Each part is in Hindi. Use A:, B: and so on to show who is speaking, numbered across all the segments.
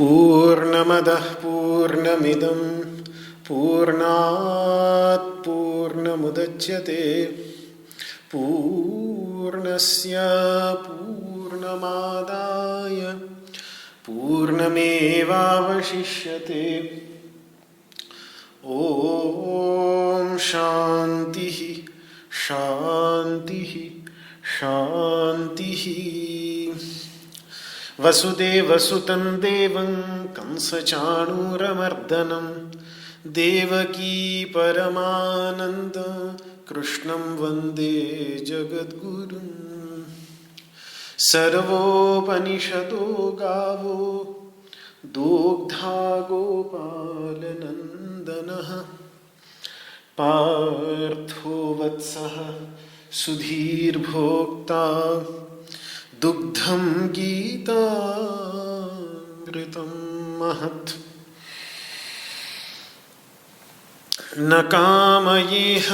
A: पूर्णमदः पूर्णमिदं पूर्णात् पूर्णमुदच्यते पूर्णस्य पूर्णमादाय पूर्णमेवावशिष्यते। ॐ शान्तिः शान्तिः शान्तिः। वसुदेवसुतं देवं कंसचाणूरमर्दनं देवकी परमानन्द कृष्णं वन्दे जगद्गुरुं। सर्वोपनिषदो गावो दोग्धा गोपालनन्दनः पार्थो वत्सः सुधीर्भोक्ता दुग्धं गीतामृतं महत्। न कामयेह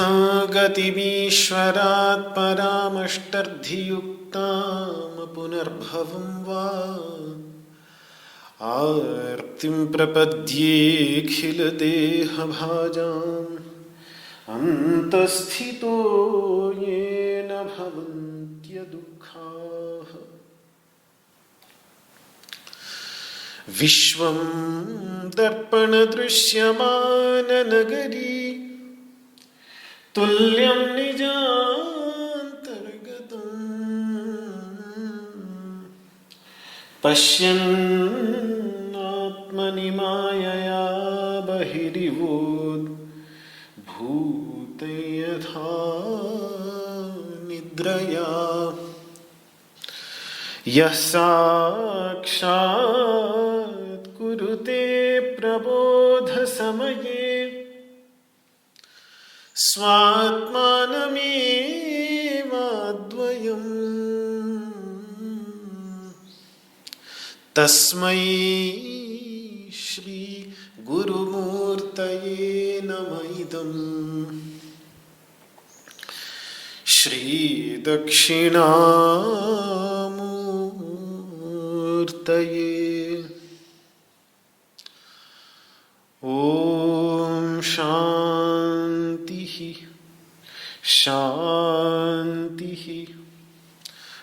A: गतिमीश्वरात् परामष्टर्धियुक्तां पुनर्भवं वा आर्तिं प्रपद्येऽखिलदेहभाजाम् अन्तःस्थितो येन भवन्त्यदुःखाः। विश्वं दर्पणदृश्यमाननगरी तुल्यं निजान्तर्गतम् पश्यन्नात्मनि मायया बहिरिवोद्भूतं यथा निद्रया। यः साक्षात् कुरुते प्रबोधसमये स्वात्मानमेवाद्वयम् तस्मै श्री गुरुमूर्तये नमः। इदम् श्री दक्षिणामूर्तये। ॐ शान्तिः शान्तिः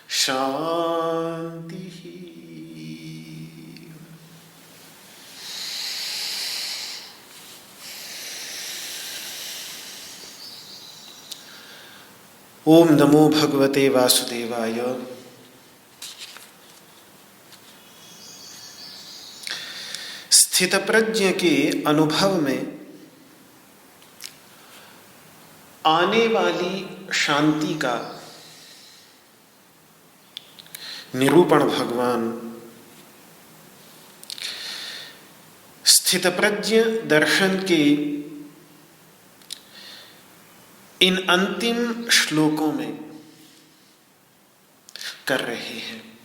A: शान्तिः। ओम नमो भगवते वासुदेवाय। स्थितप्रज्ञ के अनुभव में आने वाली शांति का निरूपण भगवान स्थितप्रज्ञ दर्शन के इन अंतिम श्लोकों में कर रहे हैं।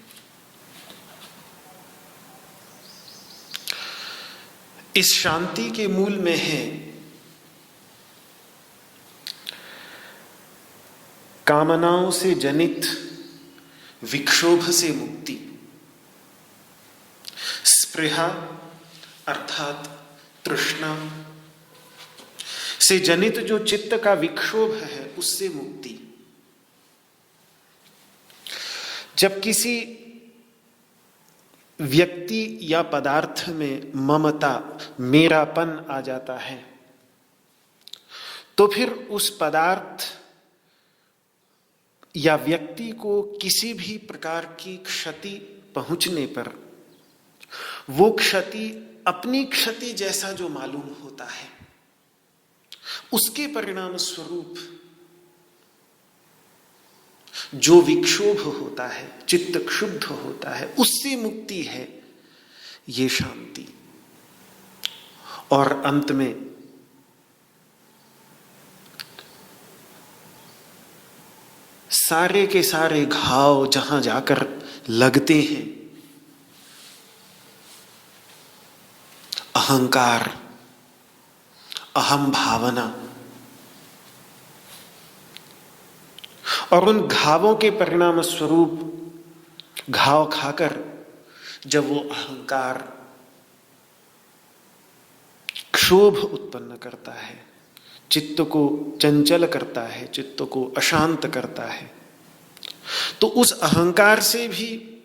A: इस शांति के मूल में है कामनाओं से जनित विक्षोभ से मुक्ति, स्पृहा अर्थात तृष्णा, से जनित जो चित्त का विक्षोभ है उससे मुक्ति। जब किसी व्यक्ति या पदार्थ में ममता, मेरापन आ जाता है तो फिर उस पदार्थ या व्यक्ति को किसी भी प्रकार की क्षति पहुंचने पर वो क्षति अपनी क्षति जैसा जो मालूम होता है, उसके परिणाम स्वरूप जो विक्षोभ होता है, चित्त क्षुब्ध होता है, उससे मुक्ति है ये शांति। और अंत में सारे के सारे घाव जहां जाकर लगते हैं, अहंकार, अहम भावना, और उन घावों के परिणाम स्वरूप घाव खाकर जब वो अहंकार क्षोभ उत्पन्न करता है, चित्त को चंचल करता है, चित्त को अशांत करता है, तो उस अहंकार से भी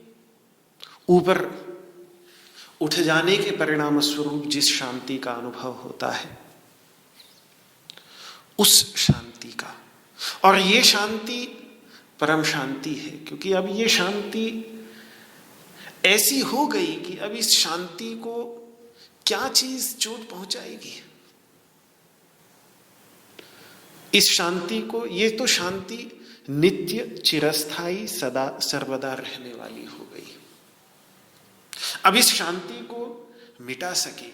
A: ऊपर उठ जाने के परिणाम स्वरूप जिस शांति का अनुभव होता है, उस शांति का, और ये शांति परम शांति है। क्योंकि अब ये शांति ऐसी हो गई कि अब इस शांति को क्या चीज चोट पहुंचाएगी। इस शांति को, ये तो शांति नित्य चिरस्थायी सदा सर्वदा रहने वाली हो गई। अब इस शांति को मिटा सके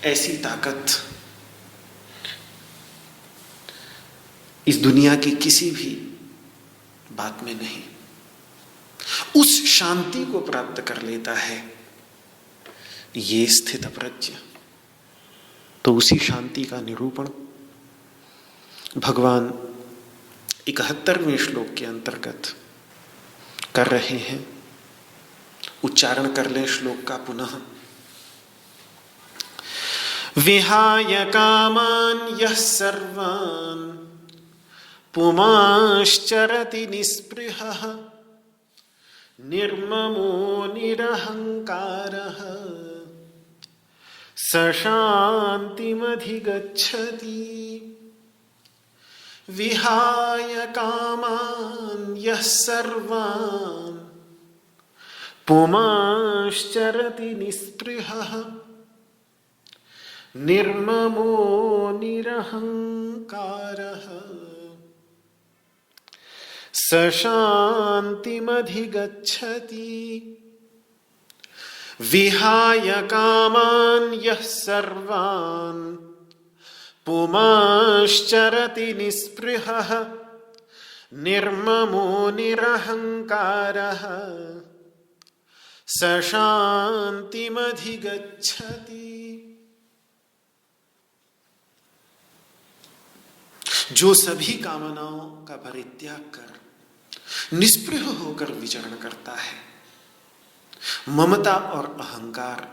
A: ऐसी ताकत इस दुनिया की किसी भी बात में नहीं। उस शांति को प्राप्त कर लेता है ये स्थित प्रज्ञ। तो उसी शांति का निरूपण भगवान 71वें श्लोक के अंतर्गत कर रहे हैं। उच्चारण कर लें श्लोक का पुनः। विहाय कामान यः सर्वान् पुमांश्चरति निस्पृहः निर्ममो निरहंकारः स शान्तिमधिगच्छति। विहाय कामान् यः सर्वान् पुमांश्चरति निस्पृहः निर्ममो निरहंकारः स शान्तिमधिगच्छति। विहाय कामान् यः सर्वान् पुमांश्चरति निस्पृहः निर्ममो निरहंकारः स शान्तिमधिगच्छति। जो सभी कामनाओं का परित्याग कर निस्पृह होकर विचरण करता है, ममता और अहंकार,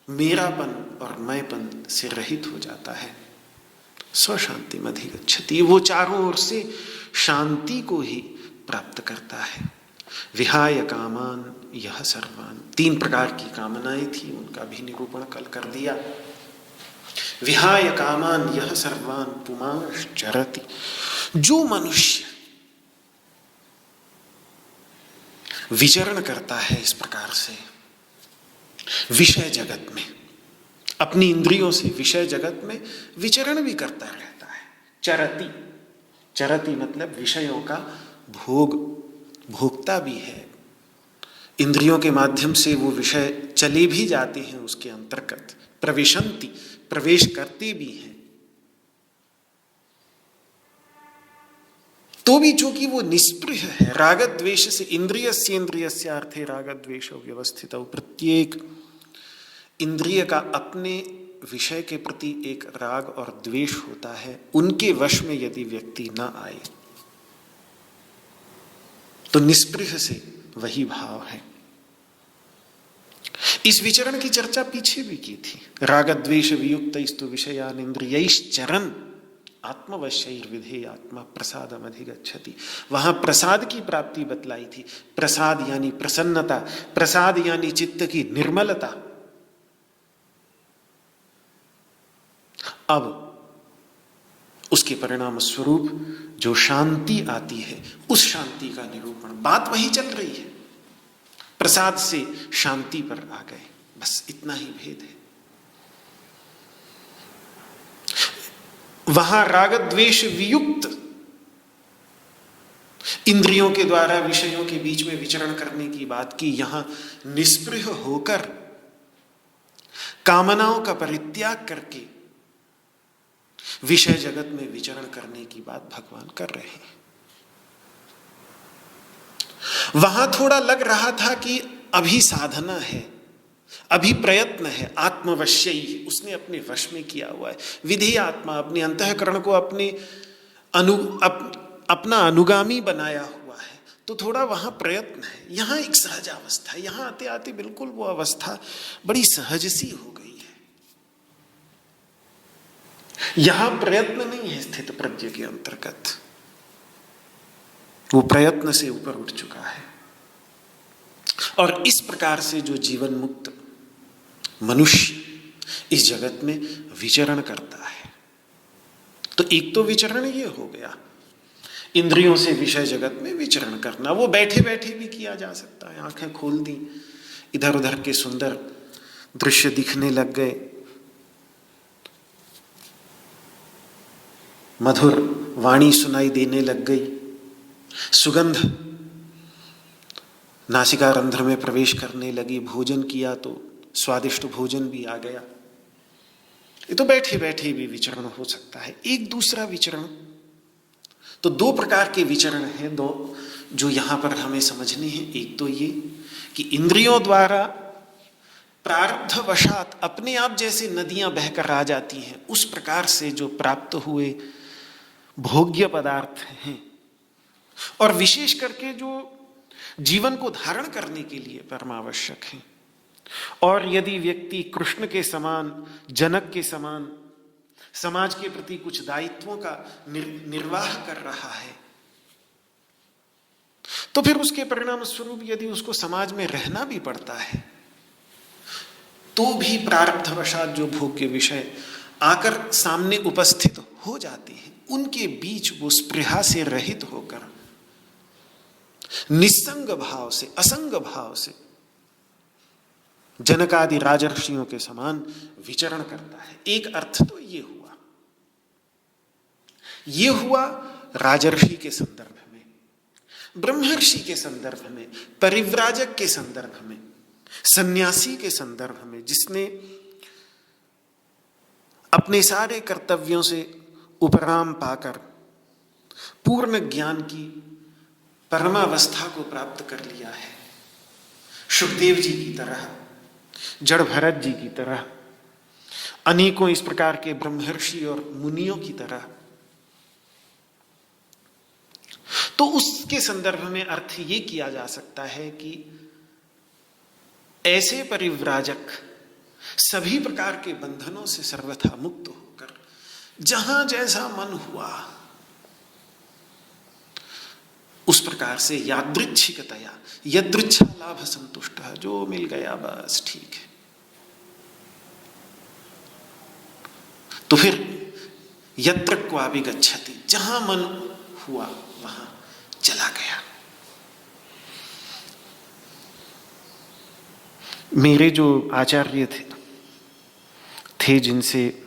A: मेरापन और मैंपन से रहित हो जाता है, स्वशांति मधिगच्छति, वो चारों ओर से शांति को ही प्राप्त करता है। विहाय कामान यह सर्वान, 3 प्रकार की कामनाएं थी, उनका भी निरूपण कल कर दिया। विहाय कामान यह सर्वान पुमांश्चरति, जो मनुष्य विचरण करता है इस प्रकार से विषय जगत में, अपनी इंद्रियों से विषय जगत में विचरण भी करता रहता है। चरति, चरति मतलब विषयों का भोग, भोगता भी है, इंद्रियों के माध्यम से वो विषय चले भी जाते हैं उसके अंतर्गत, प्रविशन्ति, प्रवेश करते भी हैं। तो भी चूंकि वो निस्पृह है, राग द्वेष से, इंद्रियस्य इंद्रियस्य अर्थे राग द्वेष व्यवस्थित, प्रत्येक इंद्रिय का अपने विषय के प्रति एक राग और द्वेष होता है। उनके वश में यदि व्यक्ति न आए तो निस्पृह से वही भाव है। इस विचरण की चर्चा पीछे भी की थी। राग द्वेष वियुक्तैस्तु विषयान इंद्रियैश्चरन् आत्मवश्यैर्विधेय आत्मा प्रसादम अधिगच्छति। वहां प्रसाद की प्राप्ति बतलाई थी। प्रसाद यानी प्रसन्नता, प्रसाद यानी चित्त की निर्मलता। अब उसके परिणाम स्वरूप जो शांति आती है, उस शांति का निरूपण, बात वही चल रही है। प्रसाद से शांति पर आ गए, बस इतना ही भेद है। वहां राग द्वेष वियुक्त इंद्रियों के द्वारा विषयों के बीच में विचरण करने की बात की, यहां निस्पृह होकर कामनाओं का परित्याग करके विषय जगत में विचरण करने की बात भगवान कर रहे हैं। वहां थोड़ा लग रहा था कि अभी साधना है, अभी प्रयत्न है, आत्मवश्यई, उसने अपने वश में किया हुआ है। विधि आत्मा, अपने अंतःकरण को अपना अनुगामी बनाया हुआ है, तो थोड़ा वहां प्रयत्न है। यहां एक सहज अवस्था, यहां आते आते बिल्कुल वो अवस्था बड़ी सहज सी हो गई है। यहां प्रयत्न नहीं है स्थित प्रज्ञ के अंतर्गत, वो प्रयत्न से ऊपर उठ चुका है। और इस प्रकार से जो जीवन मुक्त मनुष्य इस जगत में विचरण करता है, तो एक तो विचरण ये हो गया, इंद्रियों से विषय जगत में विचरण करना। वो बैठे बैठे भी किया जा सकता है। आंखें खोल दी, इधर उधर के सुंदर दृश्य दिखने लग गए, मधुर वाणी सुनाई देने लग गई, सुगंध नासिका रंध्र में प्रवेश करने लगी, भोजन किया तो स्वादिष्ट भोजन भी आ गया। ये तो बैठे बैठे भी विचरण हो सकता है। एक दूसरा विचरण, तो दो प्रकार के विचरण हैं, दो जो यहां पर हमें समझने हैं। एक तो ये कि इंद्रियों द्वारा प्रारब्धवशात अपने आप जैसे नदियां बहकर आ जाती हैं, उस प्रकार से जो प्राप्त हुए भोग्य पदार्थ हैं, और विशेष करके जो जीवन को धारण करने के लिए परमावश्यक हैं। और यदि व्यक्ति कृष्ण के समान, जनक के समान समाज के प्रति कुछ दायित्वों का निर्वाह कर रहा है, तो फिर उसके परिणाम स्वरूप यदि उसको समाज में रहना भी पड़ता है, तो भी प्रारब्धवशात जो भोग्य विषय आकर सामने उपस्थित हो जाते हैं, उनके बीच वो स्पृहा से रहित होकर निस्संग भाव से, असंग भाव से जनकादि राजर्षियों के समान विचरण करता है। एक अर्थ तो ये हुआ राजर्षि के संदर्भ में, ब्रह्मर्षि के संदर्भ में, परिव्राजक के संदर्भ में, सन्यासी के संदर्भ में, जिसने अपने सारे कर्तव्यों से उपराम पाकर पूर्ण ज्ञान की परमावस्था को प्राप्त कर लिया है। सुखदेव जी की तरह, जड़ भरत जी की तरह, अनेकों इस प्रकार के ब्रह्मर्षि और मुनियों की तरह। तो उसके संदर्भ में अर्थ ये किया जा सकता है कि ऐसे परिव्राजक सभी प्रकार के बंधनों से सर्वथा मुक्त होकर जहां जैसा मन हुआ उस प्रकार से यादृच्छिकतया, यदृच्छा लाभ संतुष्ट, जो मिल गया बस ठीक है, तो फिर यत्र क्वापि गच्छति, जहां मन हुआ वहां चला गया। मेरे जो आचार्य थे जिनसे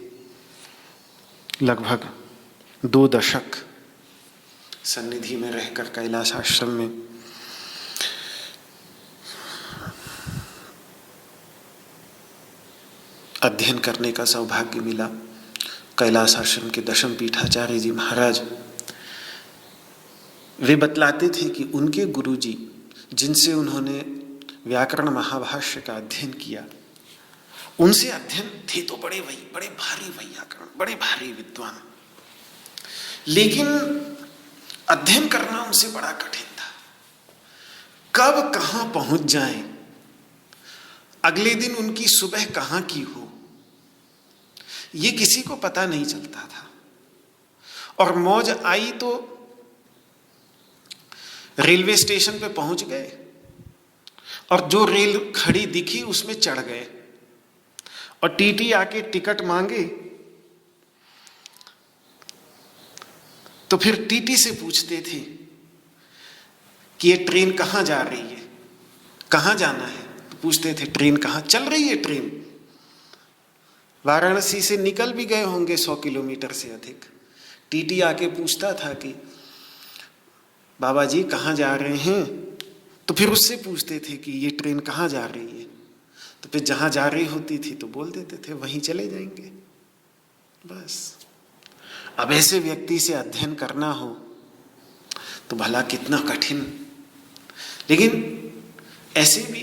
A: लगभग 2 दशक सन्निधि में रहकर कैलाश आश्रम में अध्ययन करने का सौभाग्य मिला, कैलाश आश्रम के दशम पीठाचार्य जी महाराज, वे बतलाते थे कि उनके गुरुजी जिनसे उन्होंने व्याकरण महाभाष्य का अध्ययन किया, उनसे अध्ययन थे तो बड़े भारी व्याकरण, बड़े भारी विद्वान, लेकिन अध्ययन करना उनसे बड़ा कठिन था। कब कहां पहुंच जाएं, अगले दिन उनकी सुबह कहाँ की हो, ये किसी को पता नहीं चलता था। और मौज आई तो रेलवे स्टेशन पे पहुंच गए और जो रेल खड़ी दिखी उसमें चढ़ गए और टीटी आके टिकट मांगे तो फिर टीटी से पूछते थे कि ये ट्रेन कहाँ जा रही है, कहाँ जाना है। तो पूछते थे ट्रेन कहाँ चल रही है। ट्रेन वाराणसी से निकल भी गए होंगे 100 किलोमीटर से अधिक। टीटी आके पूछता था कि बाबा जी कहाँ जा रहे हैं, तो फिर उससे पूछते थे कि ये ट्रेन कहाँ जा रही है। तो फिर जहाँ जा रही होती थी तो बोल देते थे वहीं चले जाएंगे, बस। अब ऐसे व्यक्ति से अध्ययन करना हो तो भला कितना कठिन। लेकिन ऐसे भी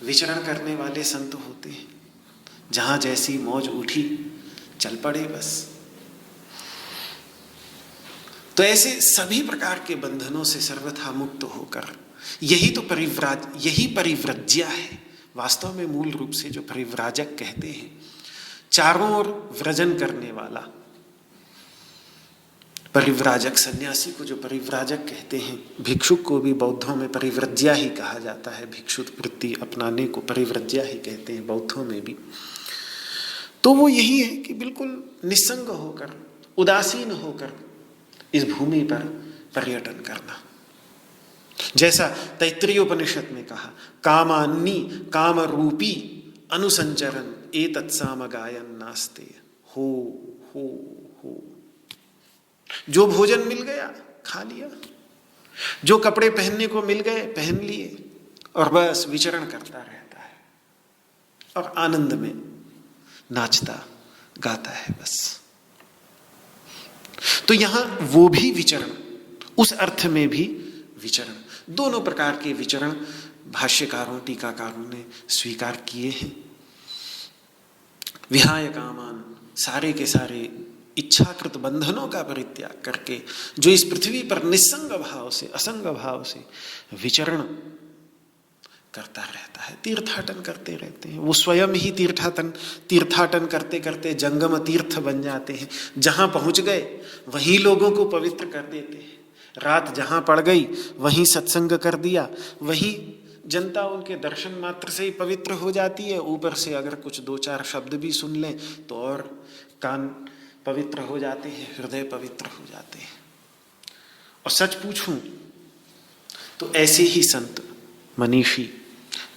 A: विचरण करने वाले संत होते हैं, जहाँ जैसी मौज उठी चल पड़े बस। तो ऐसे सभी प्रकार के बंधनों से सर्वथा मुक्त होकर यही परिव्रज्या है। वास्तव में मूल रूप से जो परिव्राजक कहते हैं, चारों ओर व्रजन करने वाला परिव्राजक, सन्यासी को जो परिव्राजक कहते हैं। भिक्षुक को भी बौद्धों में परिव्रज्या ही कहा जाता है। भिक्षुक वृत्ति अपनाने को परिव्रज्या ही कहते हैं बौद्धों में भी। तो वो यही है कि बिल्कुल निस्संग होकर, उदासीन होकर इस भूमि पर पर्यटन करना। जैसा तैत्तिरीय उपनिषद में कहा, कामान्नी काम रूपी अनुसंचरन एतत्साम गायन नास्ते। हो हो हो। जो भोजन मिल गया खा लिया, जो कपड़े पहनने को मिल गए पहन लिए, और बस विचरण करता रहता है और आनंद में नाचता गाता है बस। तो यहां वो भी विचरण, उस अर्थ में भी विचरण, दोनों प्रकार के विचरण भाष्यकारों टीकाकारों ने स्वीकार किए हैं। विहाय कामान, सारे के सारे इच्छाकृत बंधनों का परित्याग करके जो इस पृथ्वी पर निस्संग भाव से, असंग भाव से विचरण करता रहता है, तीर्थाटन करते रहते हैं। वो स्वयं ही तीर्थाटन करते करते जंगम तीर्थ बन जाते हैं। जहां पहुंच गए वहीं लोगों को पवित्र कर देते हैं। रात जहां पड़ गई वहीं सत्संग कर दिया, वहीं जनता उनके दर्शन मात्र से ही पवित्र हो जाती है। ऊपर से अगर कुछ 2-4 शब्द भी सुन लें तो और कान पवित्र हो जाते हैं, हृदय पवित्र हो जाते हैं। और सच पूछूं तो ऐसे ही संत मनीषी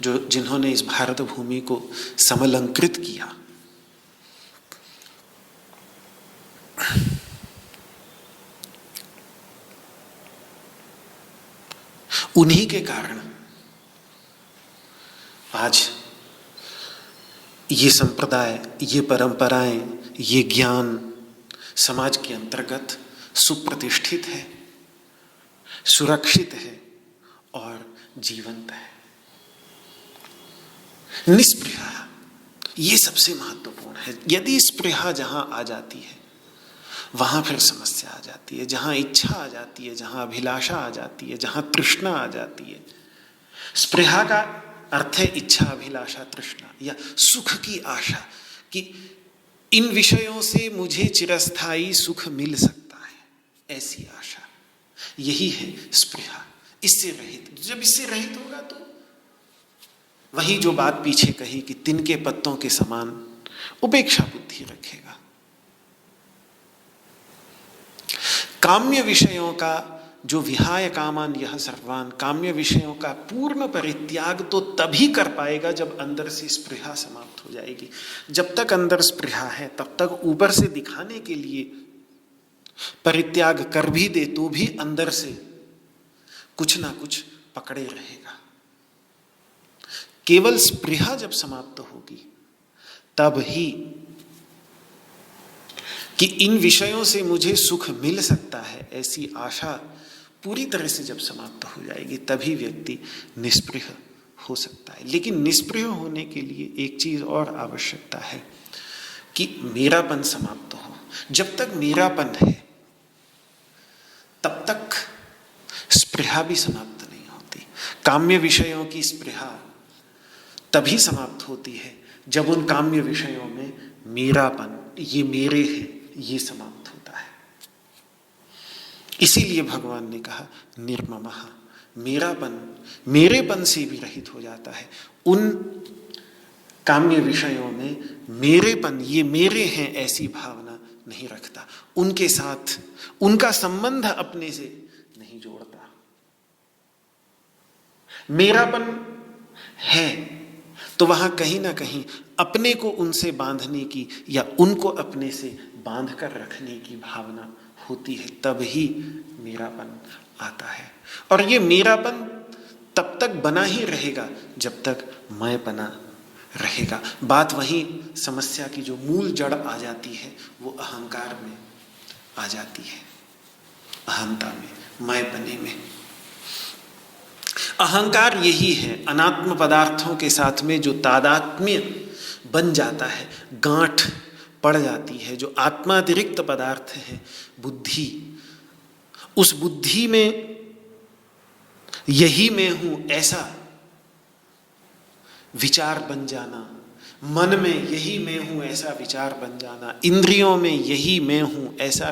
A: जिन्होंने इस भारत भूमि को समलंकृत किया, उन्हीं के कारण आज ये संप्रदाय, ये परंपराएं, ये ज्ञान समाज के अंतर्गत सुप्रतिष्ठित है, सुरक्षित है और जीवंत है। निस्पृहा, ये सबसे महत्वपूर्ण है। यदि स्पृहा जहां आ जाती है वहां फिर समस्या आ जाती है। जहां इच्छा आ जाती है, जहां अभिलाषा आ जाती है, जहां तृष्णा आ जाती है। स्पृहा का अर्थ है इच्छा, अभिलाषा, तृष्णा या सुख की आशा कि इन विषयों से मुझे चिरस्थायी सुख मिल सकता है, ऐसी आशा, यही है स्पृहा। इससे रहित, जब इससे रहित होगा तो वही जो बात पीछे कही कि तिनके पत्तों के समान उपेक्षा बुद्धि रखेगा। काम्य विषयों का जो विहाय कामान यह सर्वान, काम्य विषयों का पूर्ण परित्याग तो तभी कर पाएगा जब अंदर से स्पृहा समाप्त हो जाएगी। जब तक अंदर स्पृहा है तब तक ऊपर से दिखाने के लिए परित्याग कर भी दे तो भी अंदर से कुछ ना कुछ पकड़े रहेगा। केवल स्पृहा जब समाप्त होगी तब ही कि इन विषयों से मुझे सुख मिल सकता है, ऐसी आशा पूरी तरह से जब समाप्त हो जाएगी तभी व्यक्ति निस्पृह हो सकता है। लेकिन निस्पृह होने के लिए एक चीज और आवश्यकता है कि मेरापन समाप्त हो। जब तक मेरापन है तब तक स्पृहा भी समाप्त नहीं होती। काम्य विषयों की स्पृहा तभी समाप्त होती है जब उन काम्य विषयों में मेरापन, ये मेरे है, ये समाप्त होता है। इसीलिए भगवान ने कहा निर्ममः, मेरापन, मेरेपन से भी रहित हो जाता है। उन काम्य विषयों में मेरेपन, ये मेरे हैं ऐसी भावना नहीं रखता, उनके साथ उनका संबंध अपने से नहीं जोड़ता। मेरापन है तो वहां कहीं ना कहीं अपने को उनसे बांधने की या उनको अपने से बांध कर रखने की भावना होती है, तब ही मेरापन आता है। और ये मेरापन तब तक बना ही रहेगा जब तक मैंपना रहेगा। बात वही समस्या की जो मूल जड़ आ जाती है वो अहंकार में आ जाती है, अहंता में, मैंपने में। अहंकार यही है, अनात्म पदार्थों के साथ में जो तादात्म्य बन जाता है, गांठ पड़ जाती है, जो आत्मातिरिक्त पदार्थ है बुद्धि, उस बुद्धि में यही मैं हूं ऐसा विचार बन जाना, मन में यही मैं हूं ऐसा विचार बन जाना, इंद्रियों में यही मैं हूं ऐसा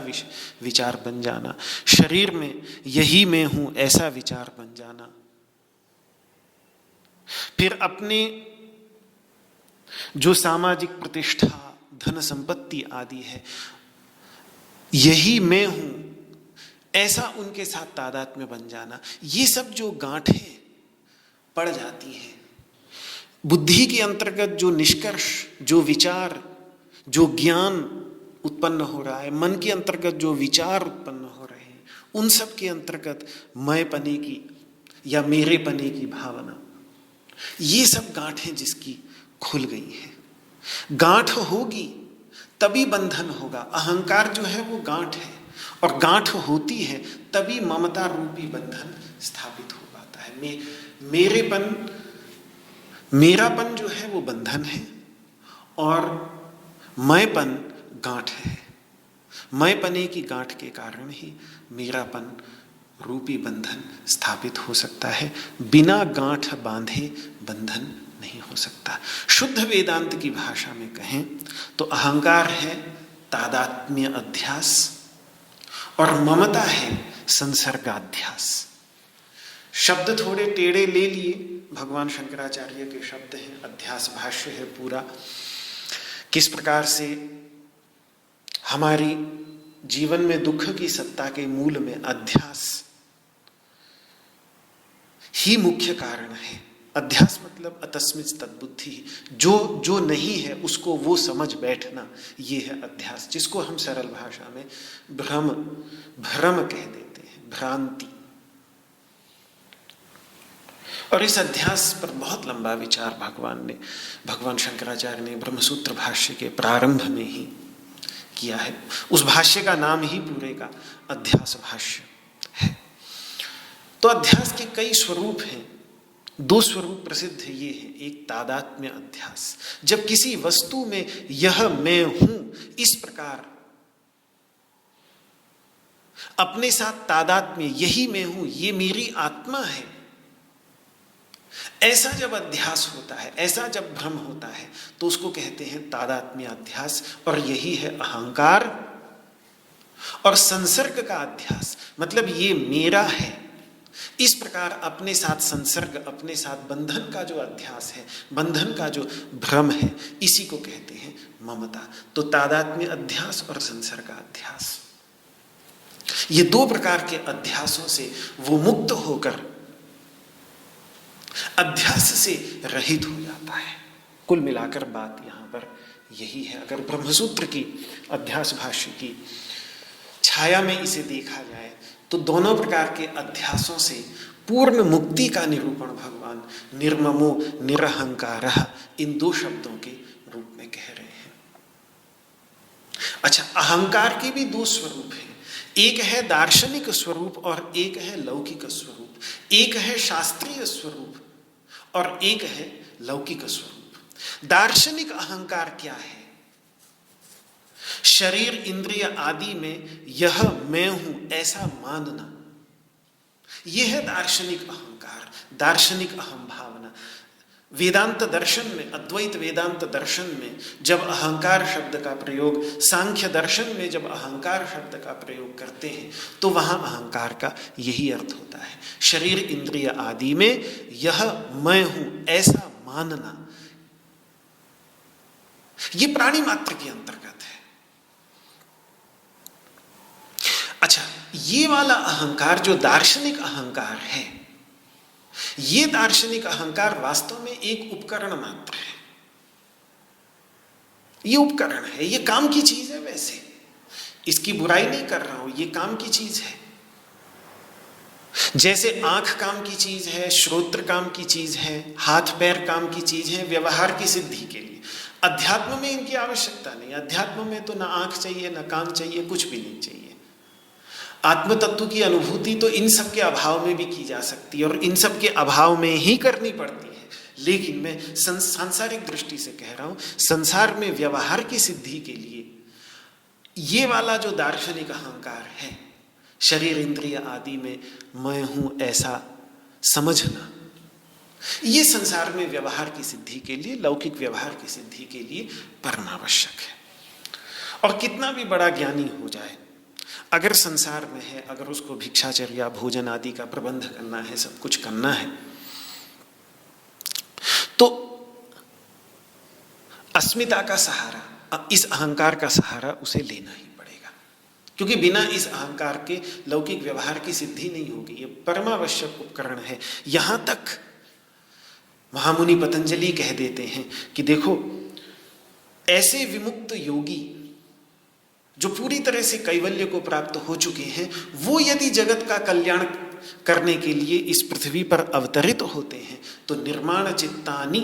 A: विचार बन जाना, शरीर में यही मैं हूं ऐसा विचार बन जाना। फिर अपने जो सामाजिक प्रतिष्ठा, धन संपत्ति आदि है, यही मैं हूं ऐसा उनके साथ तादात्म्य बन जाना। ये सब जो गांठें पड़ जाती हैं, बुद्धि के अंतर्गत जो निष्कर्ष, जो विचार, जो ज्ञान उत्पन्न हो रहा है, मन के अंतर्गत जो विचार उत्पन्न हो रहे हैं, उन सब के अंतर्गत मैंपने की या मेरेपने की भावना, ये सब गांठें जिसकी खुल गई है। गांठ होगी तभी बंधन होगा। अहंकार जो है वो गांठ है, और गांठ होती है तभी ममता रूपी बंधन स्थापित हो पाता है। मेरेपन, मेरापन जो है वो बंधन है और मैंपन गांठ है। मैंपने की गांठ के कारण ही मेरापन रूपी बंधन स्थापित हो सकता है। बिना गांठ बांधे बंधन नहीं हो सकता। शुद्ध वेदांत की भाषा में कहें तो अहंकार है तादात्म्य अध्यास और ममता है संसर्गाध्यास। शब्द थोड़े टेढ़े ले लिए, भगवान शंकराचार्य के शब्द हैं, अध्यास भाष्य है पूरा। किस प्रकार से हमारी जीवन में दुख की सत्ता के मूल में अध्यास ही मुख्य कारण है। अध्यास मतलब अतस्मित तद्बुद्धि, जो नहीं है उसको वो समझ बैठना, ये है अध्यास, जिसको हम सरल भाषा में भ्रम कह देते हैं, भ्रांति। और इस अध्यास पर बहुत लंबा विचार भगवान शंकराचार्य ने ब्रह्मसूत्र भाष्य के प्रारंभ में ही किया है। उस भाष्य का नाम ही पूरे का अध्यास भाष्य है। तो अध्यास के कई स्वरूप हैं। दो स्वरूप प्रसिद्ध ये हैं। एक तादात्म्य अध्यास, जब किसी वस्तु में यह मैं हूं इस प्रकार अपने साथ तादात्म्य, यही मैं हूं, ये मेरी आत्मा है, ऐसा जब अध्यास होता है, ऐसा जब भ्रम होता है, तो उसको कहते हैं तादात्म्य अध्यास। और यही है अहंकार और संसर्ग का अध्यास, मतलब ये मेरा है, इस प्रकार अपने साथ संसर्ग, अपने साथ बंधन का जो अध्यास है, बंधन का जो भ्रम है, इसी को कहते हैं ममता। तो तादात्म्य अध्यास और संसर्ग अध्यास, ये दो प्रकार के अध्यासों से वो मुक्त होकर अध्यास से रहित हो जाता है। कुल मिलाकर बात यहां पर यही है। अगर ब्रह्मसूत्र की अध्यास भाष्य की छाया में इसे देखा जाए तो दोनों प्रकार के अध्यासों से पूर्ण मुक्ति का निरूपण भगवान निर्ममो निरहंकारः इन दो शब्दों के रूप में कह रहे हैं। अच्छा, अहंकार के भी दो स्वरूप हैं। एक है दार्शनिक स्वरूप और एक है लौकिक स्वरूप। एक है शास्त्रीय स्वरूप और एक है लौकिक स्वरूप। दार्शनिक अहंकार क्या है? शरीर, इंद्रिय आदि में यह मैं हूं ऐसा मानना, यह है दार्शनिक अहंकार, दार्शनिक अहम भावना। वेदांत दर्शन में, अद्वैत वेदांत दर्शन में जब अहंकार शब्द का प्रयोग, सांख्य दर्शन में जब अहंकार शब्द का प्रयोग करते हैं तो वहां अहंकार का यही अर्थ होता है। शरीर इंद्रिय आदि में यह मैं हूं ऐसा मानना, ये प्राणी मात्र के अंतर्गत है। अच्छा, ये वाला अहंकार जो दार्शनिक अहंकार है, ये दार्शनिक अहंकार वास्तव में एक उपकरण मात्र है। ये उपकरण है, ये काम की चीज है। वैसे इसकी बुराई नहीं कर रहा हूं, ये काम की चीज है। जैसे आंख काम की चीज है, श्रोत्र काम की चीज है, हाथ पैर काम की चीज है व्यवहार की सिद्धि के लिए। अध्यात्म में इनकी आवश्यकता नहीं। अध्यात्म में तो ना आंख चाहिए, ना कान चाहिए, कुछ भी नहीं चाहिए। आत्म तत्व की अनुभूति तो इन सब के अभाव में भी की जा सकती है और इन सब के अभाव में ही करनी पड़ती है। लेकिन मैं सांसारिक दृष्टि से कह रहा हूं, संसार में व्यवहार की सिद्धि के लिए ये वाला जो दार्शनिक अहंकार है, शरीर इंद्रिय आदि में मैं हूं ऐसा समझना, ये संसार में व्यवहार की सिद्धि के लिए, लौकिक व्यवहार की सिद्धि के लिए परमावश्यक है। और कितना भी बड़ा ज्ञानी हो जाए, अगर संसार में है, अगर उसको भिक्षाचर्या भोजन आदि का प्रबंध करना है, सब कुछ करना है, तो अस्मिता का सहारा, इस अहंकार का सहारा उसे लेना ही पड़ेगा। क्योंकि बिना इस अहंकार के लौकिक व्यवहार की सिद्धि नहीं होगी। ये परमावश्यक उपकरण है। यहां तक महामुनि पतंजलि कह देते हैं कि देखो, ऐसे विमुक्त योगी जो पूरी तरह से कैवल्य को प्राप्त हो चुके हैं, वो यदि जगत का कल्याण करने के लिए इस पृथ्वी पर अवतरित होते हैं तो निर्माण चित्तानि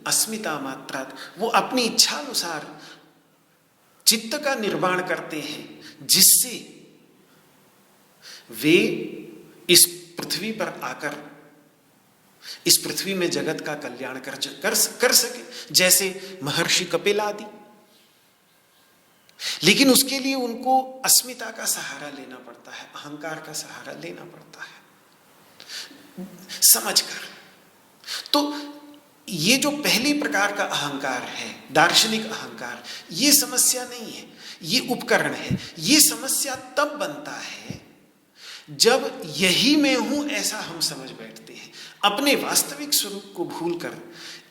A: अस्मिता मात्रात्, वो अपनी इच्छा अनुसार चित्त का निर्माण करते हैं, जिससे वे इस पृथ्वी पर आकर इस पृथ्वी में जगत का कल्याण कर सके, जैसे महर्षि कपिल आदि। लेकिन उसके लिए उनको अस्मिता का सहारा लेना पड़ता है, अहंकार का सहारा लेना पड़ता है समझकर। तो ये जो पहली प्रकार का अहंकार है, दार्शनिक अहंकार, ये समस्या नहीं है, ये उपकरण है। ये समस्या तब बनता है जब यही मैं हूं ऐसा हम समझ बैठते हैं, अपने वास्तविक स्वरूप को भूलकर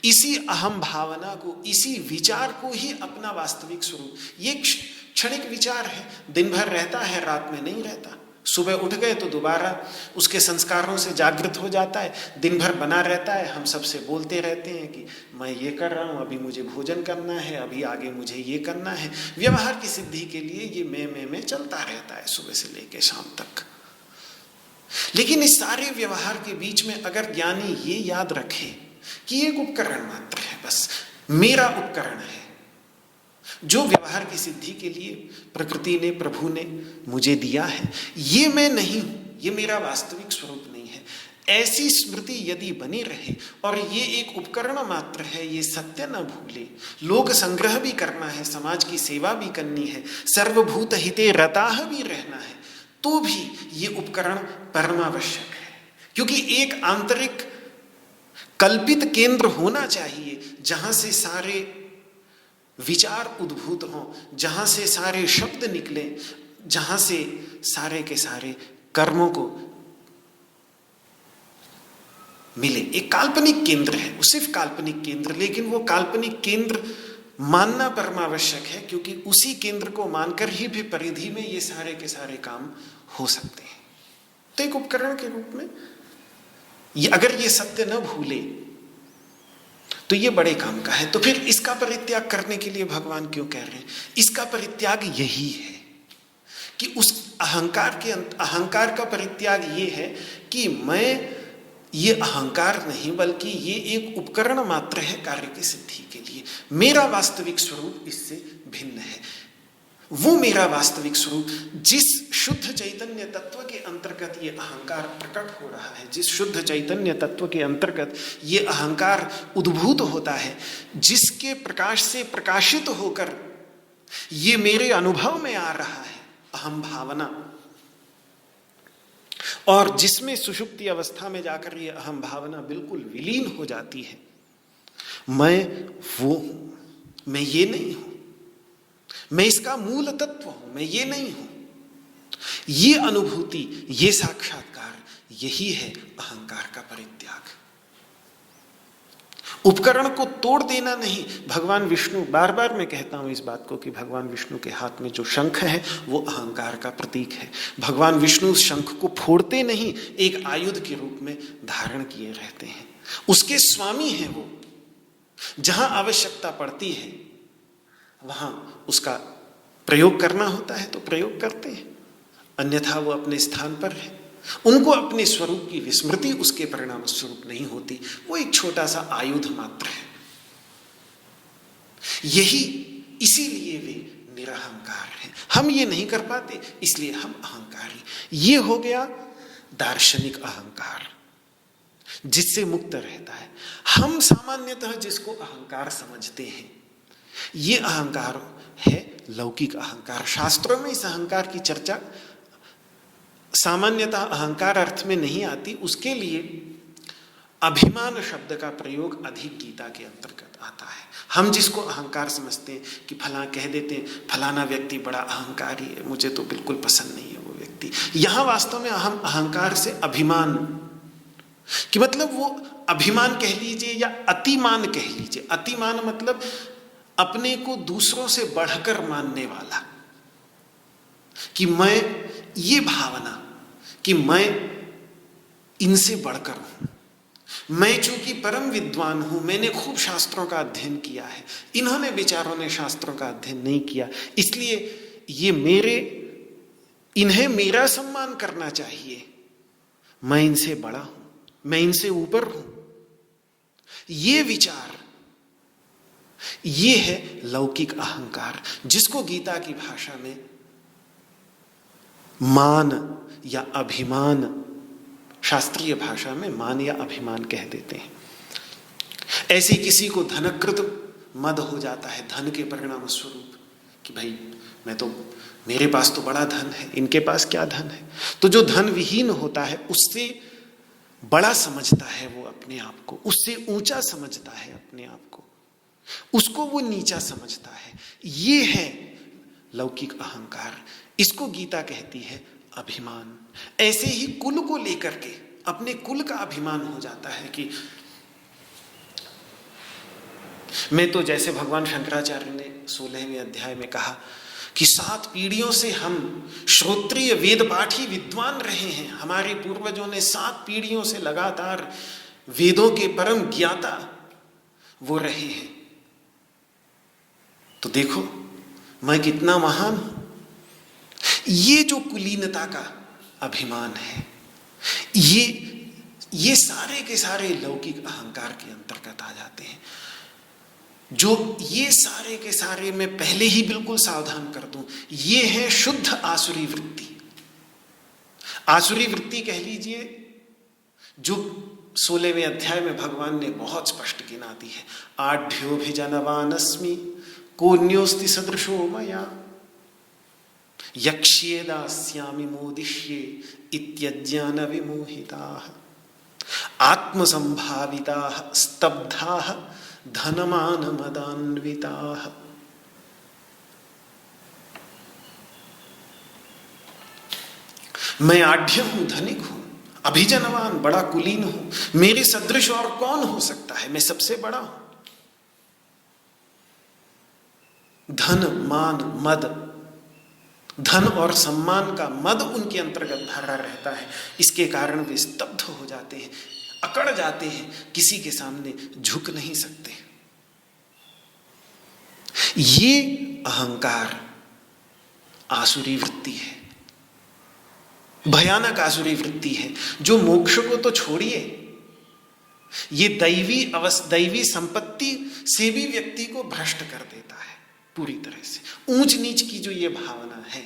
A: इसी अहम भावना को, इसी विचार को ही अपना वास्तविक स्वरूप। ये क्षणिक विचार है, दिन भर रहता है, रात में नहीं रहता। सुबह उठ गए तो दोबारा उसके संस्कारों से जागृत हो जाता है, दिन भर बना रहता है। हम सबसे बोलते रहते हैं कि मैं ये कर रहा हूँ, अभी मुझे भोजन करना है, अभी आगे मुझे ये करना है। व्यवहार की सिद्धि के लिए ये मैं चलता रहता है सुबह से लेकर शाम तक। लेकिन इस सारे व्यवहार के बीच में अगर ज्ञानी ये याद रखे कि एक उपकरण मात्र है, बस मेरा उपकरण है, जो व्यवहार की सिद्धि के लिए प्रकृति ने, प्रभु ने मुझे दिया है, ये मैं नहीं हूं, ये मेरा वास्तविक स्वरूप नहीं है, ऐसी स्मृति यदि बनी रहे और ये एक उपकरण मात्र है, ये सत्य न भूले, लोक संग्रह भी करना है, समाज की सेवा भी करनी है, सर्वभूत हिते रताह भी रहना है, तो भी ये उपकरण परमावश्यक है। क्योंकि एक आंतरिक कल्पित केंद्र होना चाहिए जहां से सारे विचार उद्भूत हों, जहां से सारे शब्द निकले, जहां से सारे के सारे कर्मों को मिले। एक काल्पनिक केंद्र है, वो सिर्फ काल्पनिक केंद्र, लेकिन वो काल्पनिक केंद्र मानना परमावश्यक है, क्योंकि उसी केंद्र को मानकर ही भी परिधि में ये सारे के सारे काम हो सकते हैं। तो एक उपकरण के रूप में अगर ये सत्य न भूले तो ये बड़े काम का है। तो फिर इसका परित्याग करने के लिए भगवान क्यों कह रहे हैं? इसका परित्याग यही है कि उस अहंकार का परित्याग ये है कि मैं ये अहंकार नहीं, बल्कि ये एक उपकरण मात्र है कार्य की सिद्धि के लिए। मेरा वास्तविक स्वरूप इससे भिन्न है। वो मेरा वास्तविक स्वरूप जिस शुद्ध चैतन्य तत्व के अंतर्गत ये अहंकार प्रकट हो रहा है, जिस शुद्ध चैतन्य तत्व के अंतर्गत ये अहंकार उद्भूत होता है, जिसके प्रकाश से प्रकाशित होकर ये मेरे अनुभव में आ रहा है अहम भावना, और जिसमें सुषुप्ति अवस्था में जाकर ये अहम भावना बिल्कुल विलीन हो जाती है, मैं वो हूं, मैं ये नहीं हूं, मैं इसका मूल तत्व हूं, मैं ये नहीं हूं। ये अनुभूति, ये साक्षात्कार, यही है अहंकार का परित्याग। उपकरण को तोड़ देना नहीं। भगवान विष्णु, बार बार मैं कहता हूं इस बात को कि भगवान विष्णु के हाथ में जो शंख है वो अहंकार का प्रतीक है। भगवान विष्णु उस शंख को फोड़ते नहीं, एक आयुध के रूप में धारण किए रहते हैं। उसके स्वामी हैं वो। जहां आवश्यकता पड़ती है वहां उसका प्रयोग करना होता है तो प्रयोग करते हैं, अन्यथा वो अपने स्थान पर है। उनको अपने स्वरूप की विस्मृति उसके परिणाम स्वरूप नहीं होती, वो एक छोटा सा आयुध मात्र है। यही, इसीलिए वे निरहंकार हैं। हम ये नहीं कर पाते, इसलिए हम अहंकारी। ये हो गया दार्शनिक अहंकार, जिससे मुक्त रहता है। हम सामान्यतः जिसको अहंकार समझते हैं, ये अहंकार है लौकिक अहंकार। शास्त्रों में इस अहंकार की चर्चा सामान्यतः अहंकार अर्थ में नहीं आती। उसके लिए अभिमान शब्द का प्रयोग अधिक गीता के अंतर्गत आता है। हम जिसको अहंकार समझते हैं कि फला कह देते हैं फलाना व्यक्ति बड़ा अहंकारी है, मुझे तो बिल्कुल पसंद नहीं है वो व्यक्ति। यहां वास्तव में हम अहंकार से अभिमान कि मतलब वो अभिमान कह लीजिए या अतिमान कह लीजिए। अतिमान मतलब अपने को दूसरों से बढ़कर मानने वाला, कि मैं, ये भावना कि मैं इनसे बढ़कर हूं, मैं चूंकि परम विद्वान हूं, मैंने खूब शास्त्रों का अध्ययन किया है, इन्होंने बेचारों ने शास्त्रों का अध्ययन नहीं किया, इसलिए ये मेरे, इन्हें मेरा सम्मान करना चाहिए, मैं इनसे बड़ा हूं, मैं इनसे ऊपर हूं। ये विचार, ये है लौकिक अहंकार, जिसको गीता की भाषा में मान या अभिमान, शास्त्रीय भाषा में मान या अभिमान कह देते हैं। ऐसे किसी को धनकृत मद हो जाता है धन के परिणाम स्वरूप कि भाई मैं तो, मेरे पास तो बड़ा धन है, इनके पास क्या धन है। तो जो धन विहीन होता है उससे बड़ा समझता है वो अपने आप को, उससे ऊंचा समझता है अपने आप को, उसको वो नीचा समझता है। ये है लौकिक अहंकार। इसको गीता कहती है अभिमान। ऐसे ही कुल को लेकर के अपने कुल का अभिमान हो जाता है कि मैं तो, जैसे भगवान शंकराचार्य ने 16वें अध्याय में कहा कि 7 पीढ़ियों से हम श्रोत्रिय वेद पाठी विद्वान रहे हैं, हमारे पूर्वजों ने 7 पीढ़ियों से लगातार वेदों के परम ज्ञाता वो रहे हैं, तो देखो मैं कितना महान हूं। ये जो कुलीनता का अभिमान है, ये सारे के सारे लौकिक अहंकार के अंतर्गत आ जाते हैं। जो ये सारे के सारे, मैं पहले ही बिल्कुल सावधान कर दूं, ये है शुद्ध आसुरी वृत्ति। आसुरी वृत्ति कह लीजिए जो 16वें अध्याय में भगवान ने बहुत स्पष्ट गिना दी है। आढ्योभिजनवानस्मि कोन्योस्ति सदृशो मया यक्ष्ये दास्यामि मोदिष्ये इत्यज्ञान विमोहिताः आत्मसंभाविताः स्तब्धाः धनमान मदान्विताः। मैं आढ्य हूं, धनिक हूं, अभिजनवान, बड़ा कुलीन हूं, मेरे सदृश और कौन हो सकता है, मैं सबसे बड़ा हूं। धन, मान, मद, धन और सम्मान का मद उनके अंतर्गत भरा रहता है। इसके कारण वे स्तब्ध हो जाते हैं, अकड़ जाते हैं, किसी के सामने झुक नहीं सकते। ये अहंकार आसुरी वृत्ति है, भयानक आसुरी वृत्ति है, जो मोक्ष को तो छोड़िए, ये दैवी संपत्ति से भी व्यक्ति को भ्रष्ट कर देता है पूरी तरह से। ऊंच नीच की जो ये भावना है,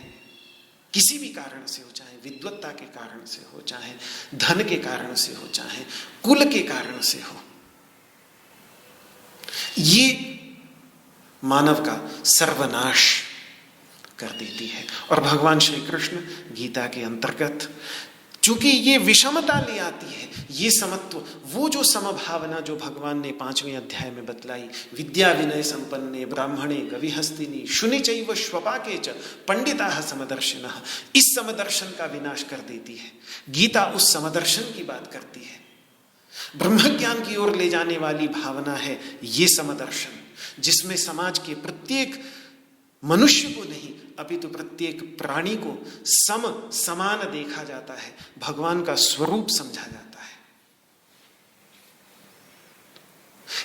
A: किसी भी कारण से हो, चाहे विद्वत्ता के कारण से हो, चाहे धन के कारण से हो, चाहे कुल के कारण से हो, ये मानव का सर्वनाश कर देती है। और भगवान श्री कृष्ण गीता के अंतर्गत चूंकि ये विषमता ले आती है, ये समत्व, वो जो समभावना जो भगवान ने 5वें अध्याय में बतलाई, विद्या विनय संपन्ने ब्राह्मणे गविहस्तिनी शुनि चैव श्वपाके च पंडिताः समदर्शिनः, इस समदर्शन का विनाश कर देती है। गीता उस समदर्शन की बात करती है। ब्रह्म ज्ञान की ओर ले जाने वाली भावना है ये समदर्शन, जिसमें समाज के प्रत्येक मनुष्य को नहीं अपितु प्रत्येक प्राणी को समान देखा जाता है, भगवान का स्वरूप समझा जाता है।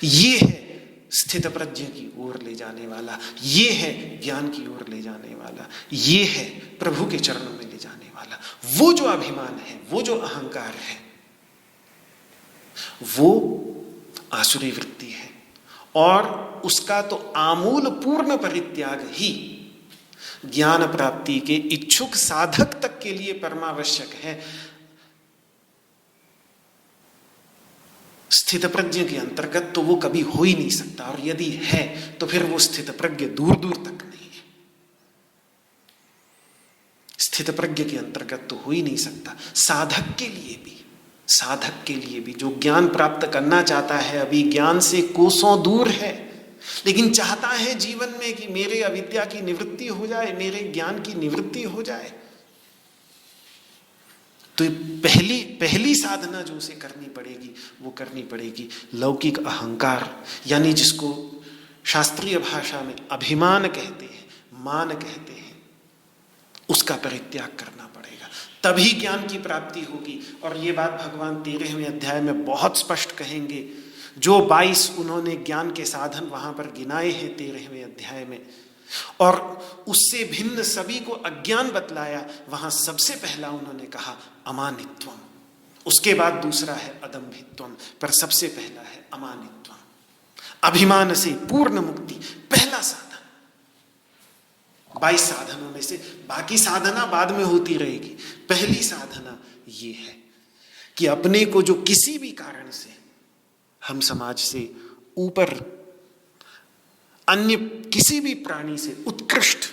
A: ये है स्थित प्रज्ञ की ओर ले जाने वाला, ये है ज्ञान की ओर ले जाने वाला, ये है प्रभु के चरणों में ले जाने वाला। वो जो अभिमान है, वो जो अहंकार है, वो आसुरी वृत्ति है, और उसका तो आमूल पूर्ण परित्याग ही ज्ञान प्राप्ति के इच्छुक साधक तक के लिए परमावश्यक है। स्थित प्रज्ञ के अंतर्गत तो वो कभी हो ही नहीं सकता, और यदि है तो फिर वो स्थित प्रज्ञ दूर दूर तक नहीं है। स्थित प्रज्ञ के अंतर्गत तो हो ही नहीं सकता। साधक के लिए भी जो ज्ञान प्राप्त करना चाहता है, अभी ज्ञान से कोसों दूर है, लेकिन चाहता है जीवन में कि मेरे अविद्या की निवृत्ति हो जाए, मेरे ज्ञान की निवृत्ति हो जाए, तो पहली साधना जो उसे करनी पड़ेगी वो करनी पड़ेगी लौकिक अहंकार, यानी जिसको शास्त्रीय भाषा में अभिमान कहते हैं, मान कहते हैं, उसका परित्याग करना पड़ेगा, तभी ज्ञान की प्राप्ति होगी। और ये बात भगवान 13वें अध्याय में बहुत स्पष्ट कहेंगे। जो 22 उन्होंने ज्ञान के साधन वहां पर गिनाए हैं 13वें अध्याय में, और उससे भिन्न सभी को अज्ञान बतलाया, वहां सबसे पहला उन्होंने कहा अमानित्वम, उसके बाद दूसरा है अदम्भित्वम, पर सबसे पहला है अमानित्वम। अभिमान से पूर्ण मुक्ति पहला साधन। 22 साधनों में से बाकी साधना बाद में होती रहेगी, पहली साधना ये है कि अपने को जो किसी भी कारण से हम समाज से ऊपर, अन्य किसी भी प्राणी से उत्कृष्ट,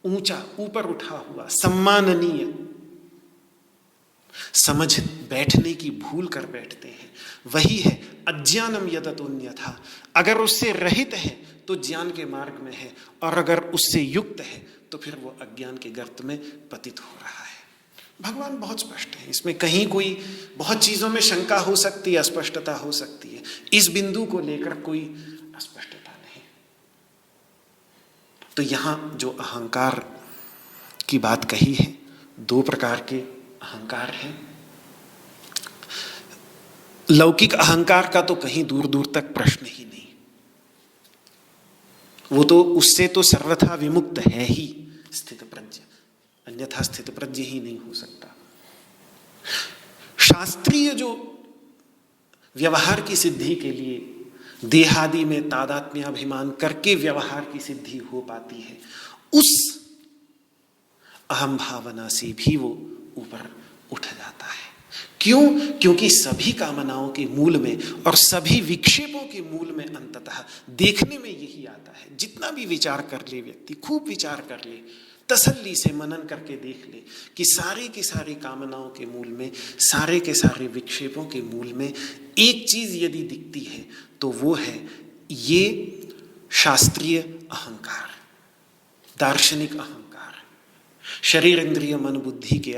A: ऊंचा, ऊपर उठा हुआ, सम्माननीय समझ बैठने की भूल कर बैठते हैं, वही है अज्ञानम यदतोन्यथा। अगर उससे रहित है तो ज्ञान के मार्ग में है, और अगर उससे युक्त है तो फिर वो अज्ञान के गर्त में पतित हो रहा है। भगवान बहुत स्पष्ट है, इसमें कहीं कोई, बहुत चीजों में शंका हो सकती है, अस्पष्टता हो सकती है, इस बिंदु को लेकर कोई अस्पष्टता नहीं। तो यहां जो अहंकार की बात कही है, 2 प्रकार के अहंकार हैं। लौकिक अहंकार का तो कहीं दूर दूर तक प्रश्न ही नहीं, वो तो उससे तो सर्वथा विमुक्त है ही स्थित प्रज्ञ, अन्यथा स्थित प्रज्ञ ही नहीं हो सकता। शास्त्रीय जो व्यवहार की सिद्धि के लिए देहादि में तादात्म्याभिमान करके व्यवहार की सिद्धि हो पाती है, उस अहम भावना से भी वो ऊपर उठ जाता है। क्यों? क्योंकि सभी कामनाओं के मूल में और सभी विक्षेपों के मूल में अंततः देखने में यही आता है। जितना भी विचार कर ले व्यक्ति, खूब विचार कर ले, तसल्ली से मनन करके देख ले कि सारी की सारी कामनाओं के मूल में, सारे के सारे विक्षेपों के मूल में एक चीज यदि दिखती है तो वो है ये शास्त्रीय अहंकार, दार्शनिक अहंकार, शरीर इंद्रिय मन बुद्धि के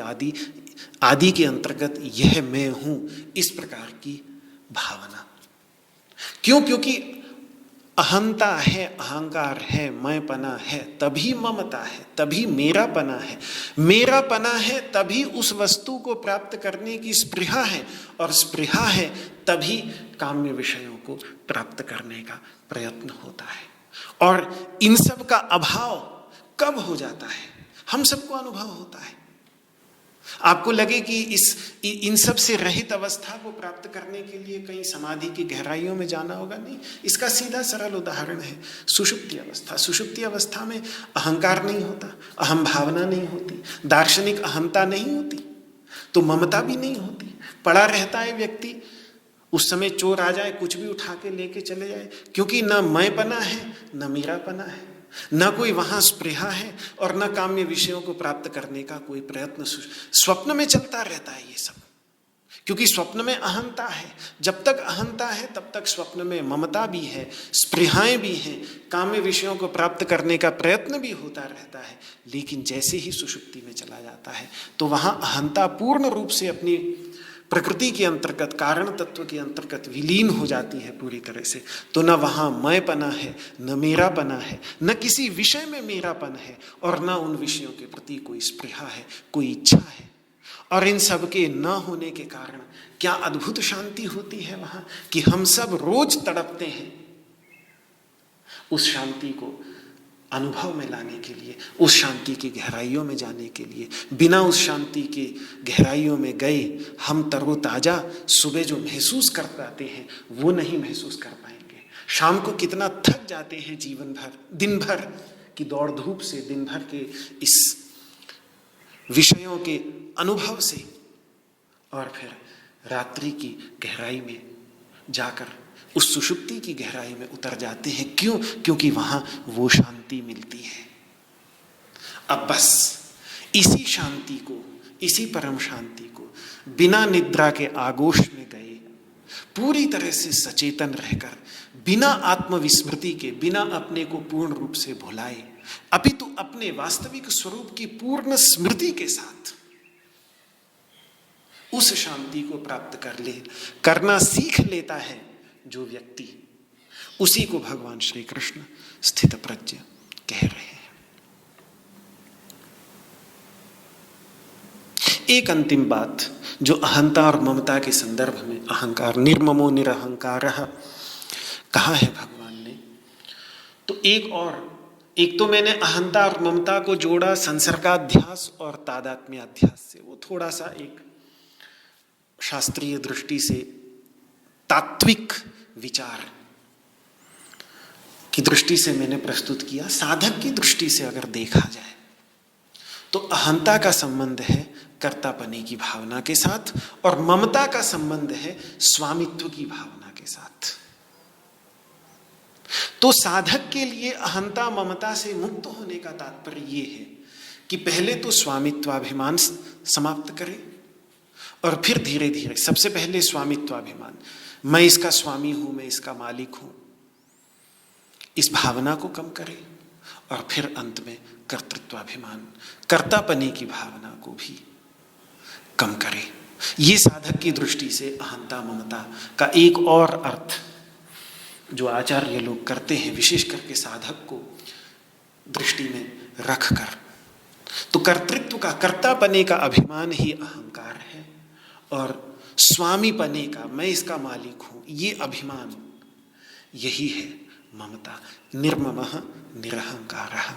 A: आदि के अंतर्गत यह मैं हूं, इस प्रकार की भावना। क्यों? क्योंकि अहंता है, अहंकार है, मैंपना है, तभी ममता है, तभी मेरापना है, मेरापना है तभी उस वस्तु को प्राप्त करने की स्पृहा है, और स्पृहा है तभी काम्य विषयों को प्राप्त करने का प्रयत्न होता है। और इन सब का अभाव कब हो जाता है? हम सबको अनुभव होता है। आपको लगे कि इन सब से रहित अवस्था को प्राप्त करने के लिए कहीं समाधि की गहराइयों में जाना होगा? नहीं। इसका सीधा सरल उदाहरण है सुषुप्ति अवस्था। सुषुप्ति अवस्था में अहंकार नहीं होता, अहम भावना नहीं होती, दार्शनिक अहंता नहीं होती, तो ममता भी नहीं होती। पड़ा रहता है व्यक्ति, उस समय चोर आ जाए कुछ भी उठा के लेके चले जाए, क्योंकि न मैंपना है न मेरापना है। न कोई वहां स्पृहा है और न काम्य विषयों को प्राप्त करने का कोई प्रयत्न। स्वप्न में चलता रहता है ये सब, क्योंकि स्वप्न में अहंता है। जब तक अहंता है तब तक स्वप्न में ममता भी है, स्पृहाएं भी हैं, काम्य विषयों को प्राप्त करने का प्रयत्न भी होता रहता है। लेकिन जैसे ही सुषुप्ति में चला जाता है तो वहां अहंता पूर्ण रूप से अपनी प्रकृति के अंतर्गत, कारण तत्व के अंतर्गत विलीन हो जाती है पूरी तरह से। तो न वहां मैंपना है, न मेरापना है, न किसी विषय में मेरापन है, और न उन विषयों के प्रति कोई स्पृहा है, कोई इच्छा है। और इन सब के न होने के कारण क्या अद्भुत शांति होती है वहां, कि हम सब रोज तड़पते हैं उस शांति को अनुभव में लाने के लिए, उस शांति की गहराइयों में जाने के लिए। बिना उस शांति की गहराइयों में गए हम तरोताजा सुबह जो महसूस कर पाते हैं वो नहीं महसूस कर पाएंगे। शाम को कितना थक जाते हैं जीवन भर, दिन भर की दौड़ धूप से, दिन भर के इस विषयों के अनुभव से, और फिर रात्रि की गहराई में जाकर उस सुषुप्ति की गहराई में उतर जाते हैं। क्यों? क्योंकि वहां वो शांति मिलती है। अब बस इसी शांति को, इसी परम शांति को बिना निद्रा के आगोश में गए, पूरी तरह से सचेतन रहकर, बिना आत्मविस्मृति के, बिना अपने को पूर्ण रूप से भुलाए, अपितु अपने वास्तविक स्वरूप की पूर्ण स्मृति के साथ उस शांति को प्राप्त करना सीख लेता है जो व्यक्ति, उसी को भगवान श्री कृष्ण स्थित प्रज्ञ कह रहे हैं। एक अंतिम बात जो अहंता और ममता के संदर्भ में, अहंकार, निर्ममो निरहंकारः कहा है भगवान ने, तो एक तो मैंने अहंता और ममता को जोड़ा संसर्गाध्यास और तादात्म्याध्यास से। वो थोड़ा सा एक शास्त्रीय दृष्टि से तात्विक विचार की दृष्टि से मैंने प्रस्तुत किया। साधक की दृष्टि से अगर देखा जाए तो अहंता का संबंध है कर्तापने की भावना के साथ, और ममता का संबंध है स्वामित्व की भावना के साथ। तो साधक के लिए अहंता ममता से मुक्त होने का तात्पर्य ये है कि पहले तो स्वामित्वाभिमान समाप्त करे, और फिर धीरे धीरे, सबसे पहले स्वामित्वाभिमान, मैं इसका स्वामी हूं, मैं इसका मालिक हूं, इस भावना को कम करे, और फिर अंत में कर्तृत्वाभिमान, कर्तापने की भावना को भी कम करे। ये साधक की दृष्टि से अहंता ममता का एक और अर्थ जो आचार्य लोग करते हैं, विशेष करके साधक को दृष्टि में रखकर। तो कर्तृत्व का, कर्तापने का अभिमान ही अहंकार है, और स्वामीपने का, मैं इसका मालिक हूं, ये अभिमान, यही है ममता। निर्ममः निरहंकारः।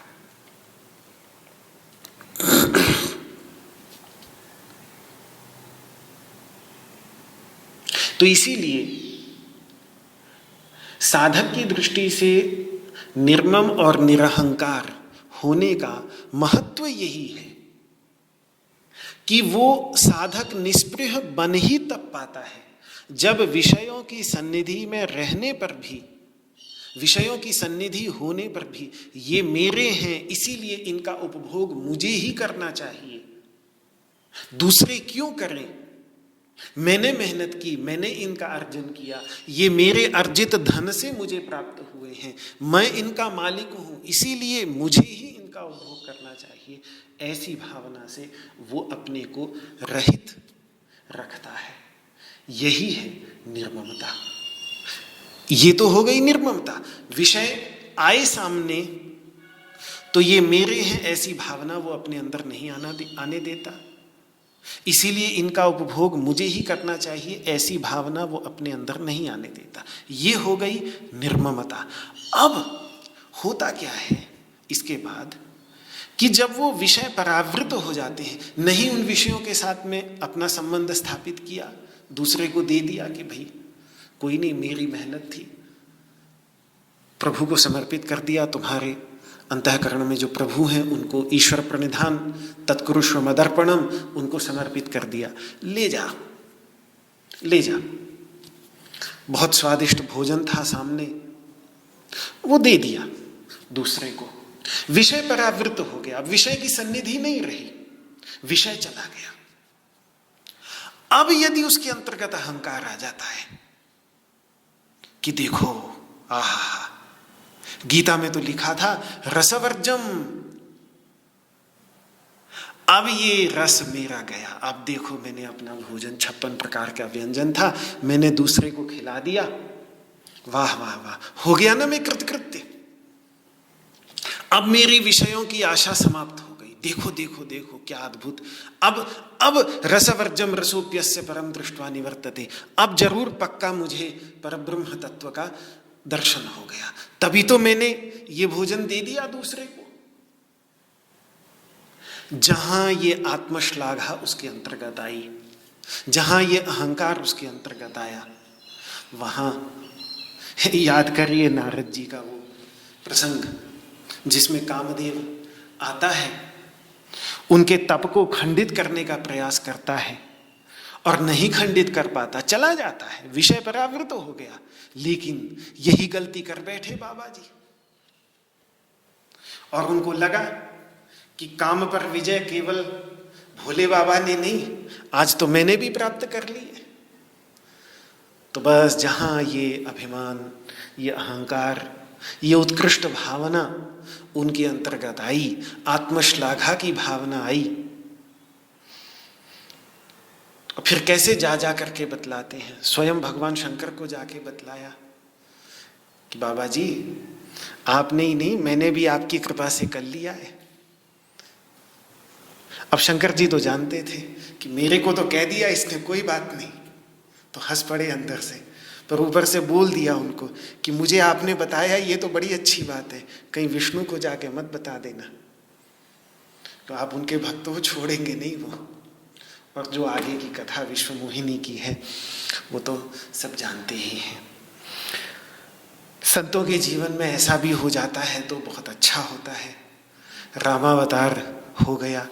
A: तो इसीलिए साधक की दृष्टि से निर्मम और निरहंकार होने का महत्व यही है कि वो साधक निस्पृह बन ही तब पाता है जब विषयों की सन्निधि में रहने पर भी, विषयों की सन्निधि होने पर भी, ये मेरे हैं इसीलिए इनका उपभोग मुझे ही करना चाहिए, दूसरे क्यों करें, मैंने मेहनत की, मैंने इनका अर्जन किया, ये मेरे अर्जित धन से मुझे प्राप्त हुए हैं, मैं इनका मालिक हूं, इसीलिए मुझे ही इनका उपभोग करना चाहिए, ऐसी भावना से वो अपने को रहित रखता है। यही है निर्ममता। ये तो हो गई निर्ममता। विषय आए सामने तो ये मेरे हैं ऐसी भावना वो अपने अंदर नहीं आने देता, इसीलिए इनका उपभोग मुझे ही करना चाहिए, ऐसी भावना वो अपने अंदर नहीं आने देता। ये हो गई निर्ममता। अब होता क्या है इसके बाद कि जब वो विषय परावृत हो जाते हैं, नहीं उन विषयों के साथ में अपना संबंध स्थापित किया, दूसरे को दे दिया कि भाई कोई नहीं, मेरी मेहनत थी, प्रभु को समर्पित कर दिया, तुम्हारे अंतःकरण में जो प्रभु हैं उनको ईश्वर प्रणिधान तत्कुरुष्व मदर्पणम, उनको समर्पित कर दिया, ले जा ले जा। बहुत स्वादिष्ट भोजन था सामने, वो दे दिया दूसरे को, विषय परावृत हो गया, विषय की सन्निधि नहीं रही, विषय चला गया। अब यदि उसके अंतर्गत अहंकार आ जाता है कि देखो, आहा, गीता में तो लिखा था रसवर्जम, अब ये रस मेरा गया, अब देखो मैंने अपना भोजन 56 प्रकार का व्यंजन था, मैंने दूसरे को खिला दिया, वाह वाह वाह, हो गया ना मैं कृतकृत्य, अब मेरी विषयों की आशा समाप्त हो गई, देखो देखो देखो क्या अद्भुत, अब रसवर्जम रसोप्यस्य परम दृष्ट्वा निवर्तते, अब जरूर पक्का मुझे परब्रह्म तत्व का दर्शन हो गया, तभी तो मैंने ये भोजन दे दिया दूसरे को। जहां ये आत्मश्लाघा उसके अंतर्गत आई, जहां ये अहंकार उसके अंतर्गत आया, वहां याद करिए नारद जी का वो प्रसंग जिसमें कामदेव आता है, उनके तप को खंडित करने का प्रयास करता है और नहीं खंडित कर पाता, चला जाता है, विषय परावृत हो गया, लेकिन यही गलती कर बैठे बाबा जी, और उनको लगा कि काम पर विजय केवल भोले बाबा ने नहीं, आज तो मैंने भी प्राप्त कर ली है। तो बस जहां ये अभिमान, ये अहंकार, ये उत्कृष्ट भावना उनके अंतर्गत आई, आत्मश्लाघा की भावना आई, और फिर कैसे जा जा करके बतलाते हैं, स्वयं भगवान शंकर को जाके बतलाया कि बाबा जी आपने ही नहीं, मैंने भी आपकी कृपा से कर लिया है। अब शंकर जी तो जानते थे कि मेरे को तो कह दिया इसने, कोई बात नहीं, तो हंस पड़े अंदर से, पर ऊपर से बोल दिया उनको कि मुझे आपने बताया ये तो बड़ी अच्छी बात है, कहीं विष्णु को जाके मत बता देना, तो आप उनके भक्तों को छोड़ेंगे नहीं वो। और जो आगे की कथा विश्व मोहिनी की है वो तो सब जानते ही हैं। संतों के जीवन में ऐसा भी हो जाता है तो बहुत अच्छा होता है। रामावतार हो गया,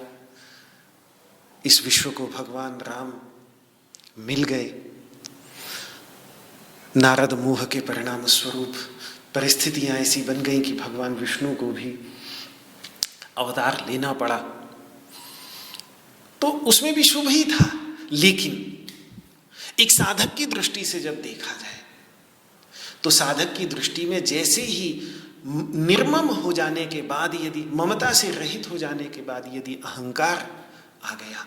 A: इस विश्व को भगवान राम मिल गए, नारद मोह के परिणाम स्वरूप परिस्थितियां ऐसी बन गई कि भगवान विष्णु को भी अवतार लेना पड़ा, तो उसमें भी शुभ ही था। लेकिन एक साधक की दृष्टि से जब देखा जाए तो साधक की दृष्टि में जैसे ही निर्मम हो जाने के बाद, यदि ममता से रहित हो जाने के बाद यदि अहंकार आ गया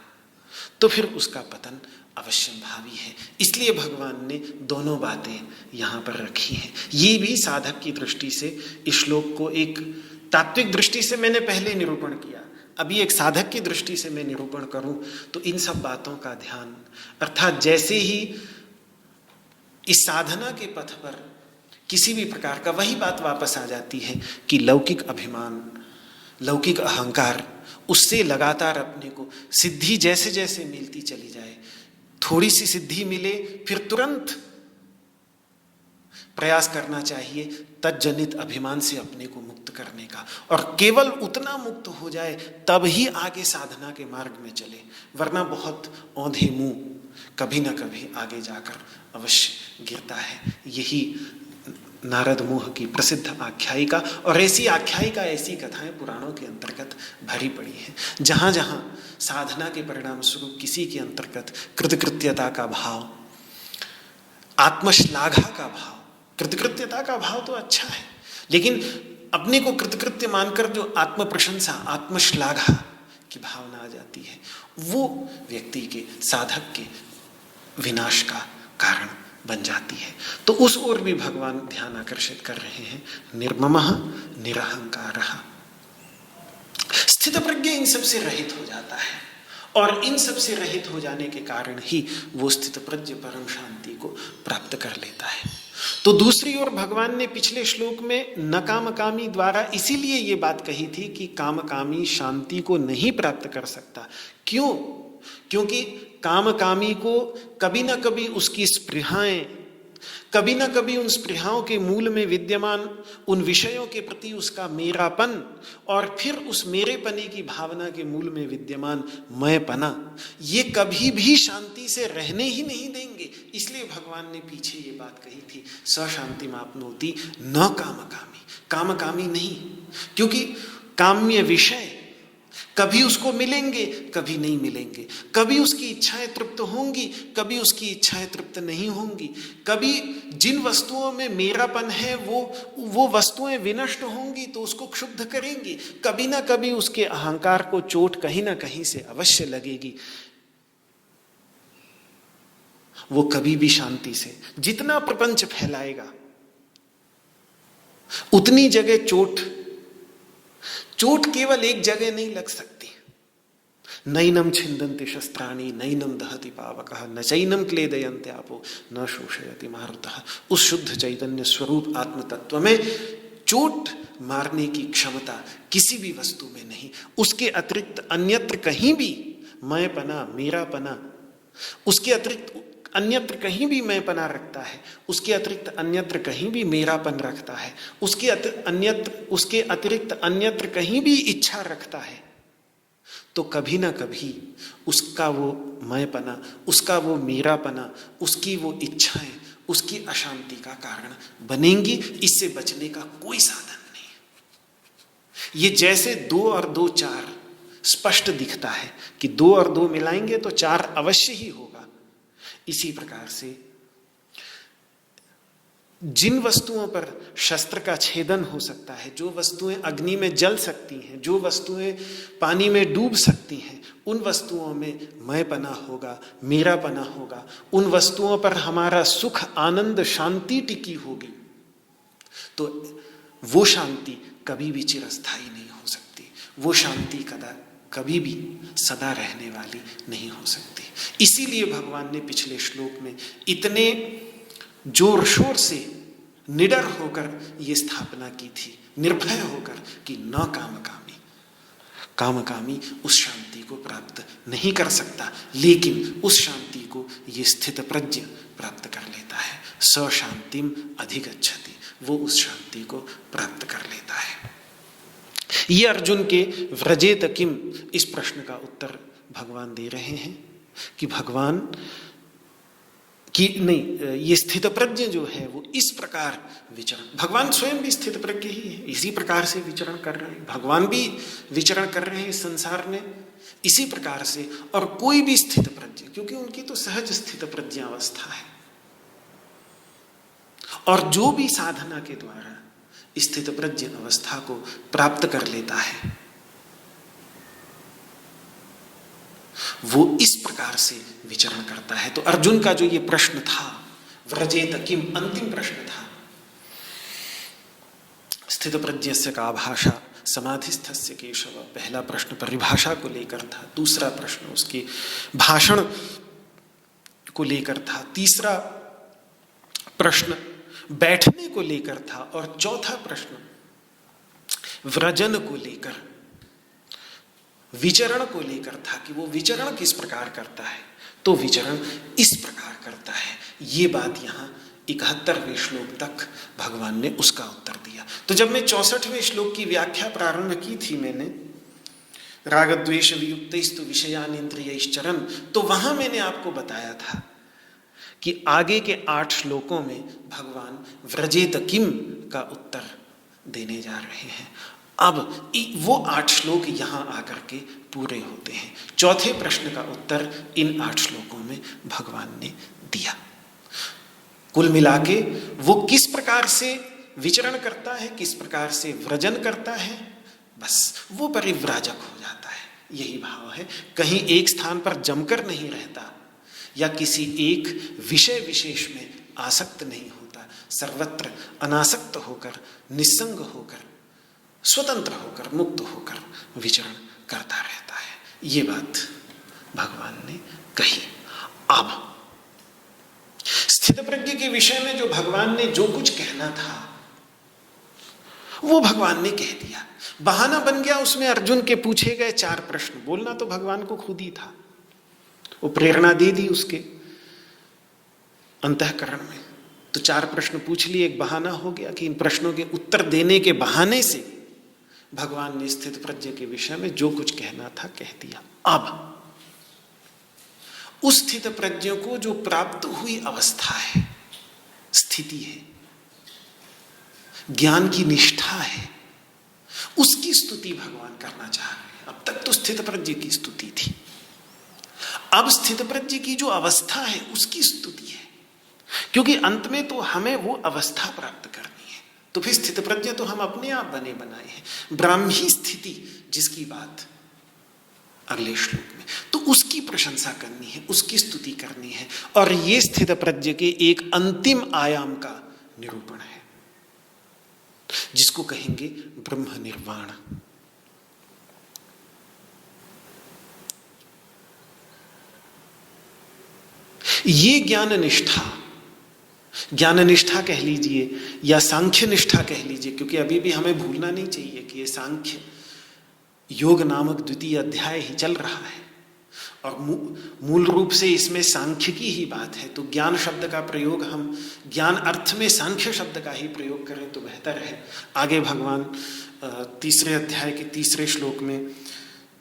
A: तो फिर उसका पतन अवश्यंभावी है। इसलिए भगवान ने दोनों बातें यहाँ पर रखी हैं। ये भी साधक की दृष्टि से इस श्लोक को एक तात्विक दृष्टि से मैंने पहले निरूपण किया, अभी एक साधक की दृष्टि से मैं निरूपण करूं तो इन सब बातों का ध्यान, अर्थात जैसे ही इस साधना के पथ पर किसी भी प्रकार का, वही बात वापस आ जाती है कि लौकिक अभिमान, लौकिक अहंकार, उससे लगातार अपने को सिद्धि जैसे जैसे मिलती चली जाए, थोड़ी सी सिद्धि मिले फिर तुरंत प्रयास करना चाहिए तज्जनित अभिमान से अपने को मुक्त करने का, और केवल उतना मुक्त हो जाए तब ही आगे साधना के मार्ग में चले, वरना बहुत औंधे मुंह कभी ना कभी आगे जाकर अवश्य गिरता है। यही नारद मोह की प्रसिद्ध आख्यायिका, और ऐसी आख्यायिका, ऐसी कथाएं पुराणों के अंतर्गत भरी पड़ी हैं। जहाँ जहाँ साधना के परिणाम स्वरूप किसी के अंतर्गत कृतकृत्यता का भाव, आत्मश्लाघा का भाव, कृतकृत्यता का भाव तो अच्छा है, लेकिन अपने को कृतकृत्य मानकर जो आत्म प्रशंसा, आत्मश्लाघा की भावना आ जाती है, वो व्यक्ति के, साधक के विनाश का कारण बन जाती है। तो उस ओर भी भगवान ध्यान आकर्षित कर रहे हैं। निर्ममः निरहंकारः, स्थित प्रज्ञ इन सब से रहित हो जाता है, और इन सब से रहित हो जाने के कारण ही वो स्थित प्रज्ञ परम शांति को प्राप्त कर लेता है। तो दूसरी ओर भगवान ने पिछले श्लोक में न कामकामी द्वारा इसीलिए ये बात कही थी कि कामकामी शांति को नहीं प्राप्त कर सकता। क्यों? क्योंकि कामकामी को कभी ना कभी उसकी स्पृहाएं, कभी ना कभी उन स्पृहाओं के मूल में विद्यमान उन विषयों के प्रति उसका मेरापन, और फिर उस मेरेपने की भावना के मूल में विद्यमान मैंपना, ये कभी भी शांति से रहने ही नहीं देंगे। इसलिए भगवान ने पीछे ये बात कही थी, स शांतिम आपनोति न कामकामी, कामकामी नहीं, क्योंकि काम्य विषय कभी उसको मिलेंगे, कभी नहीं मिलेंगे, कभी उसकी इच्छाएं तृप्त होंगी, कभी उसकी इच्छाएं तृप्त नहीं होंगी, कभी जिन वस्तुओं में मेरापन है वो वस्तुएं विनष्ट होंगी तो उसको क्षुब्ध करेंगी, कभी ना कभी उसके अहंकार को चोट कहीं ना कहीं से अवश्य लगेगी। वो कभी भी शांति से जितना प्रपंच फैलाएगा उतनी जगह चोट केवल एक जगह नहीं लग सकती। नैनम छिन्दन्ति शस्त्राणि नैनम दहति पावकः न चैनम क्लेदयन्ति आपो न शोषयति मारुतः। उस शुद्ध चैतन्य स्वरूप आत्म तत्व में चोट मारने की क्षमता किसी भी वस्तु में नहीं। उसके अतिरिक्त अन्यत्र कहीं भी मैंपना, मेरापना, उसके अतिरिक्त अन्यत्र कहीं भी मैंपना रखता है, उसके अतिरिक्त अन्यत्र कहीं भी मेरापन रखता है, उसके अतिरिक्त अन्यत्र कहीं भी इच्छा रखता है, तो कभी ना कभी उसका वो मैंपना, उसका वो मेरापना, उसकी वो इच्छाएं उसकी अशांति का कारण बनेंगी। इससे बचने का कोई साधन नहीं। ये जैसे 2 और 2 4 स्पष्ट दिखता है कि 2 और 2 मिलाएंगे तो 4 अवश्य ही होगा, इसी प्रकार से जिन वस्तुओं पर शस्त्र का छेदन हो सकता है, जो वस्तुएं अग्नि में जल सकती हैं, जो वस्तुएं पानी में डूब सकती हैं, उन वस्तुओं में मैंपना होगा, मेरापना होगा, उन वस्तुओं पर हमारा सुख, आनंद, शांति टिकी होगी, तो वो शांति कभी भी चिरस्थायी नहीं हो सकती। वो शांति कभी भी सदा रहने वाली नहीं हो सकती। इसीलिए भगवान ने पिछले श्लोक में इतने जोर शोर से निडर होकर ये स्थापना की थी, निर्भय होकर, कि न कामकामी, कामकामी उस शांति को प्राप्त नहीं कर सकता, लेकिन उस शांति को ये स्थित प्रज्ञ प्राप्त कर लेता है। स शांतिम अधिगच्छति, वो उस शांति को प्राप्त कर लेता है। ये अर्जुन के व्रजेत किम इस प्रश्न का उत्तर भगवान दे रहे हैं कि भगवान कि नहीं, ये स्थित प्रज्ञ जो है वो इस प्रकार विचरण, भगवान स्वयं भी स्थित प्रज्ञ ही है, इसी प्रकार से विचरण कर रहे हैं, भगवान भी विचरण कर रहे हैं इस संसार में इसी प्रकार से, और कोई भी स्थित प्रज्ञ, क्योंकि उनकी तो सहज स्थित प्रज्ञावस्था है, और जो भी साधना के द्वारा स्थित प्रज्ञ अवस्था को प्राप्त कर लेता है वो इस प्रकार से विचरण करता है। तो अर्जुन का जो ये प्रश्न था, व्रजेत किम, अंतिम प्रश्न था, स्थित प्रज्ञस्य का भाषा समाधिस्थस्य केशव, पहला प्रश्न परिभाषा को लेकर था, दूसरा प्रश्न उसके भाषण को लेकर था, तीसरा प्रश्न बैठने को लेकर था, और चौथा प्रश्न व्रजन को लेकर, विचरण को लेकर था कि वो विचरण किस प्रकार करता है। तो विचरण इस प्रकार करता है। ये बात यहाँ 71वें श्लोक तक भगवान ने उसका उत्तर दिया। तो जब मैं 64वें श्लोक की व्याख्या प्रारंभ की थी मैंने, राग द्वेष वियुक्तैस्तु विषयानिन्द्रियैश्चरन्, तो वहां मैंने आपको बताया था कि आगे के 8 श्लोकों में भगवान व्रजेत किम का उत्तर देने जा रहे हैं। अब वो 8 श्लोक यहां आकर के पूरे होते हैं। चौथे प्रश्न का उत्तर इन 8 श्लोकों में भगवान ने दिया। कुल मिलाके वो किस प्रकार से विचरण करता है, किस प्रकार से व्रजन करता है, बस वो परिव्राजक हो जाता है, यही भाव है। कहीं एक स्थान पर जमकर नहीं रहता या किसी एक विषय विशेष में आसक्त नहीं होता, सर्वत्र अनासक्त होकर, निस्संग होकर, स्वतंत्र होकर, मुक्त होकर विचरण करता रहता है। ये बात भगवान ने कही। अब स्थित प्रज्ञ के विषय में जो भगवान ने जो कुछ कहना था वो भगवान ने कह दिया। बहाना बन गया उसमें अर्जुन के पूछे गए 4 प्रश्न। बोलना तो भगवान को खुद ही था, वो प्रेरणा दे दी उसके अंतःकरण में। तो 4 प्रश्न पूछ लिए, एक बहाना हो गया कि इन प्रश्नों के उत्तर देने के बहाने से भगवान ने स्थित प्रज्ञ के विषय में जो कुछ कहना था कह दिया। अब उस स्थित प्रज्ञ को जो प्राप्त हुई अवस्था है, स्थिति है, ज्ञान की निष्ठा है, उसकी स्तुति भगवान करना चाह रहे हैं। अब तक तो स्थित प्रज्ञ की स्तुति थी, अब स्थित प्रज्ञ की जो अवस्था है उसकी स्तुति है, क्योंकि अंत में तो हमें वो अवस्था प्राप्त करनी है। तो फिर स्थित प्रज्ञ तो हम अपने आप बने बनाए हैं। ब्राह्मी स्थिति जिसकी बात अगले श्लोक में, तो उसकी प्रशंसा करनी है, उसकी स्तुति करनी है, और ये स्थित प्रज्ञ के एक अंतिम आयाम का निरूपण है, जिसको कहेंगे ब्रह्म निर्वाण। ये ज्ञान निष्ठा कह लीजिए या सांख्य निष्ठा कह लीजिए, क्योंकि अभी भी हमें भूलना नहीं चाहिए कि ये सांख्य योग नामक द्वितीय अध्याय ही चल रहा है, और मूल रूप से इसमें सांख्य की ही बात है। तो ज्ञान शब्द का प्रयोग हम ज्ञान अर्थ में सांख्य शब्द का ही प्रयोग करें तो बेहतर है। आगे भगवान तीसरे अध्याय के तीसरे श्लोक में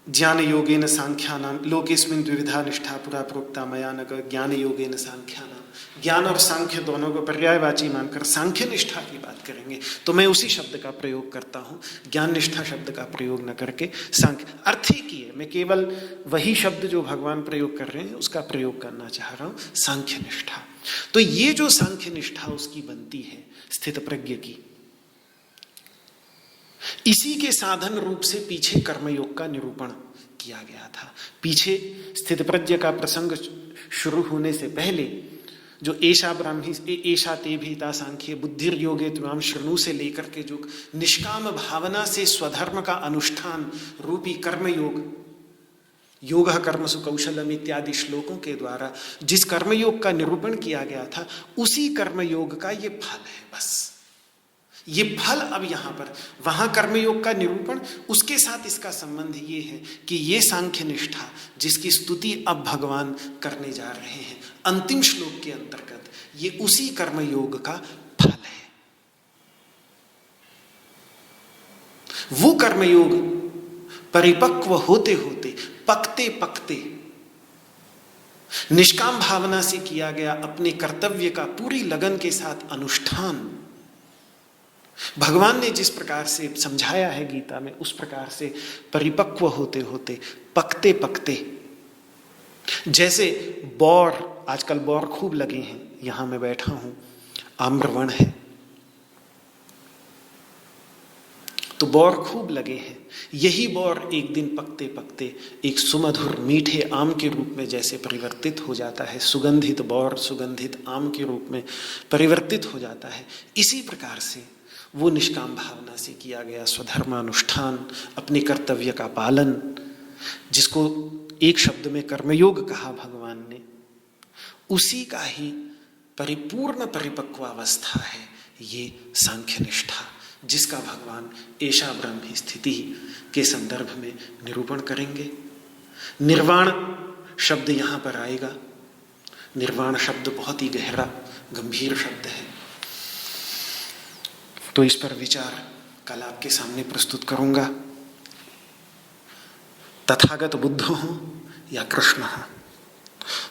A: ज्ञान योगेन सांख्यानाम लोकेस्मिन् द्विविधा निष्ठा पुरा प्रोक्ता मया नघ ज्ञान योगेन सांख्यानाम, ज्ञान और सांख्य दोनों को पर्यायवाची मानकर सांख्य निष्ठा की बात करेंगे, तो मैं उसी शब्द का प्रयोग करता हूँ, ज्ञान निष्ठा शब्द का प्रयोग न करके सांख्य। अर्थ ही की है, मैं केवल वही शब्द जो भगवान प्रयोग कर रहे हैं उसका प्रयोग करना चाह रहा हूँ, सांख्य निष्ठा। तो ये जो सांख्य निष्ठा उसकी बनती है स्थित प्रज्ञ की, इसी के साधन रूप से पीछे कर्मयोग का निरूपण किया गया था। पीछे स्थित प्रज्ञ का प्रसंग शुरू होने से पहले जो एषा ब्राह्मी एषा ते भीता सांख्ये बुद्धिर योगे त्वाम शृणु से लेकर के जो निष्काम भावना से स्वधर्म का अनुष्ठान रूपी कर्मयोग, योग कर्मसु कौशलम इत्यादि श्लोकों के द्वारा जिस कर्मयोग का निरूपण किया गया था, उसी कर्मयोग का ये फल है। बस ये फल अब यहाँ पर, वहाँ कर्मयोग का निरूपण, उसके साथ इसका संबंध ये है कि ये सांख्य निष्ठा जिसकी स्तुति अब भगवान करने जा रहे हैं अंतिम श्लोक के अंतर्गत, ये उसी कर्मयोग का फल है। वो कर्मयोग परिपक्व होते होते, पकते पकते, निष्काम भावना से किया गया अपने कर्तव्य का पूरी लगन के साथ अनुष्ठान, भगवान ने जिस प्रकार से समझाया है गीता में, उस प्रकार से परिपक्व होते होते, पकते पकते, जैसे बौर, आजकल बौर खूब लगे हैं, यहां मैं बैठा हूं, आम्रवण है तो बौर खूब लगे हैं, यही बौर एक दिन पकते पकते एक सुमधुर मीठे आम के रूप में जैसे परिवर्तित हो जाता है, सुगंधित बौर सुगंधित आम के रूप में परिवर्तित हो जाता है, इसी प्रकार से वो निष्काम भावना से किया गया स्वधर्मानुष्ठान, अपने कर्तव्य का पालन, जिसको एक शब्द में कर्मयोग कहा भगवान ने, उसी का ही परिपूर्ण परिपक्वावस्था है ये सांख्य निष्ठा, जिसका भगवान एषा ब्रह्मी स्थिति के संदर्भ में निरूपण करेंगे। निर्वाण शब्द यहाँ पर आएगा। निर्वाण शब्द बहुत ही गहरा गंभीर शब्द है, तो इस पर विचार कल आपके सामने प्रस्तुत करूंगा। तथागत बुद्ध हो या कृष्ण हो,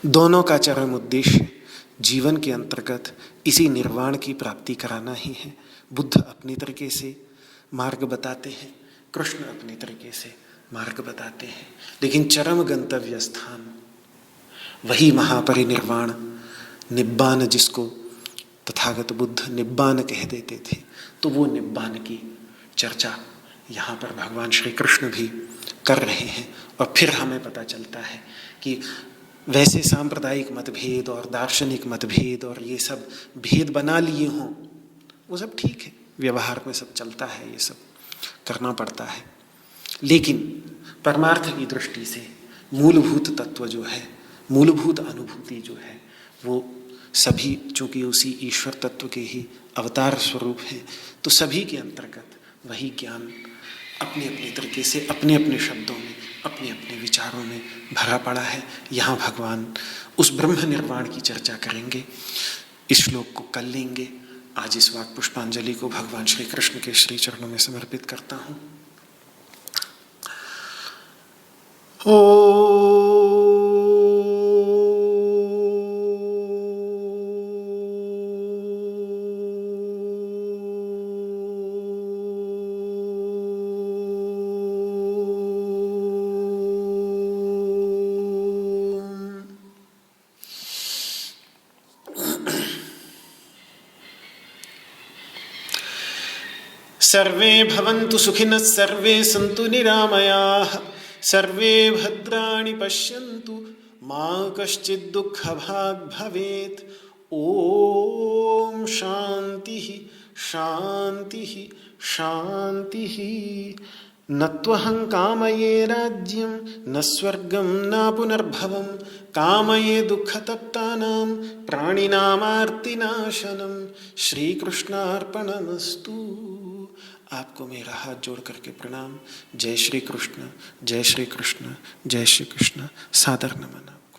A: दोनों का चरम उद्देश्य जीवन के अंतर्गत इसी निर्वाण की प्राप्ति कराना ही है। बुद्ध अपनी तरीके से मार्ग बताते हैं, कृष्ण अपनी तरीके से मार्ग बताते हैं, लेकिन चरम गंतव्य स्थान वही महापरिनिर्वाण, निब्बान, जिसको तथागत बुद्ध निब्बान कह देते थे, तो वो निब्बान की चर्चा यहाँ पर भगवान श्री कृष्ण भी कर रहे हैं। और फिर हमें पता चलता है कि वैसे सांप्रदायिक मतभेद और दार्शनिक मतभेद और ये सब भेद बना लिए हों, वो सब ठीक है, व्यवहार में सब चलता है, ये सब करना पड़ता है, लेकिन परमार्थ की दृष्टि से मूलभूत तत्व जो है, मूलभूत अनुभूति जो है, वो सभी चूंकि उसी ईश्वर तत्व के ही अवतार स्वरूप हैं, तो सभी के अंतर्गत वही ज्ञान अपने अपने तरीके से, अपने अपने शब्दों में, अपने अपने विचारों में भरा पड़ा है। यहाँ भगवान उस ब्रह्म निर्वाण की चर्चा करेंगे। इस श्लोक को कल लेंगे। आज इस वाक् पुष्पांजलि को भगवान श्री कृष्ण के श्री चरणों में समर्पित करता हूँ। ओ सर्वे भवन्तु सुखिनः सर्वे सन्तु निरामयाः सर्वे भद्राणि पश्यन्तु मा कश्चित् दुःखभाग् भवेत्। ओम शांति शांति शांति। न त्वहं कामये राज्यं न स्वर्गं न पुनर्भवं कामये दुःखतप्तानां प्राणिनामार्तिनाशनम्। श्री कृष्णार्पणमस्तु। आपको मेरा हाथ जोड़ करके प्रणाम। जय श्री कृष्ण, जय श्री कृष्ण, जय श्री कृष्ण। सादर नमन।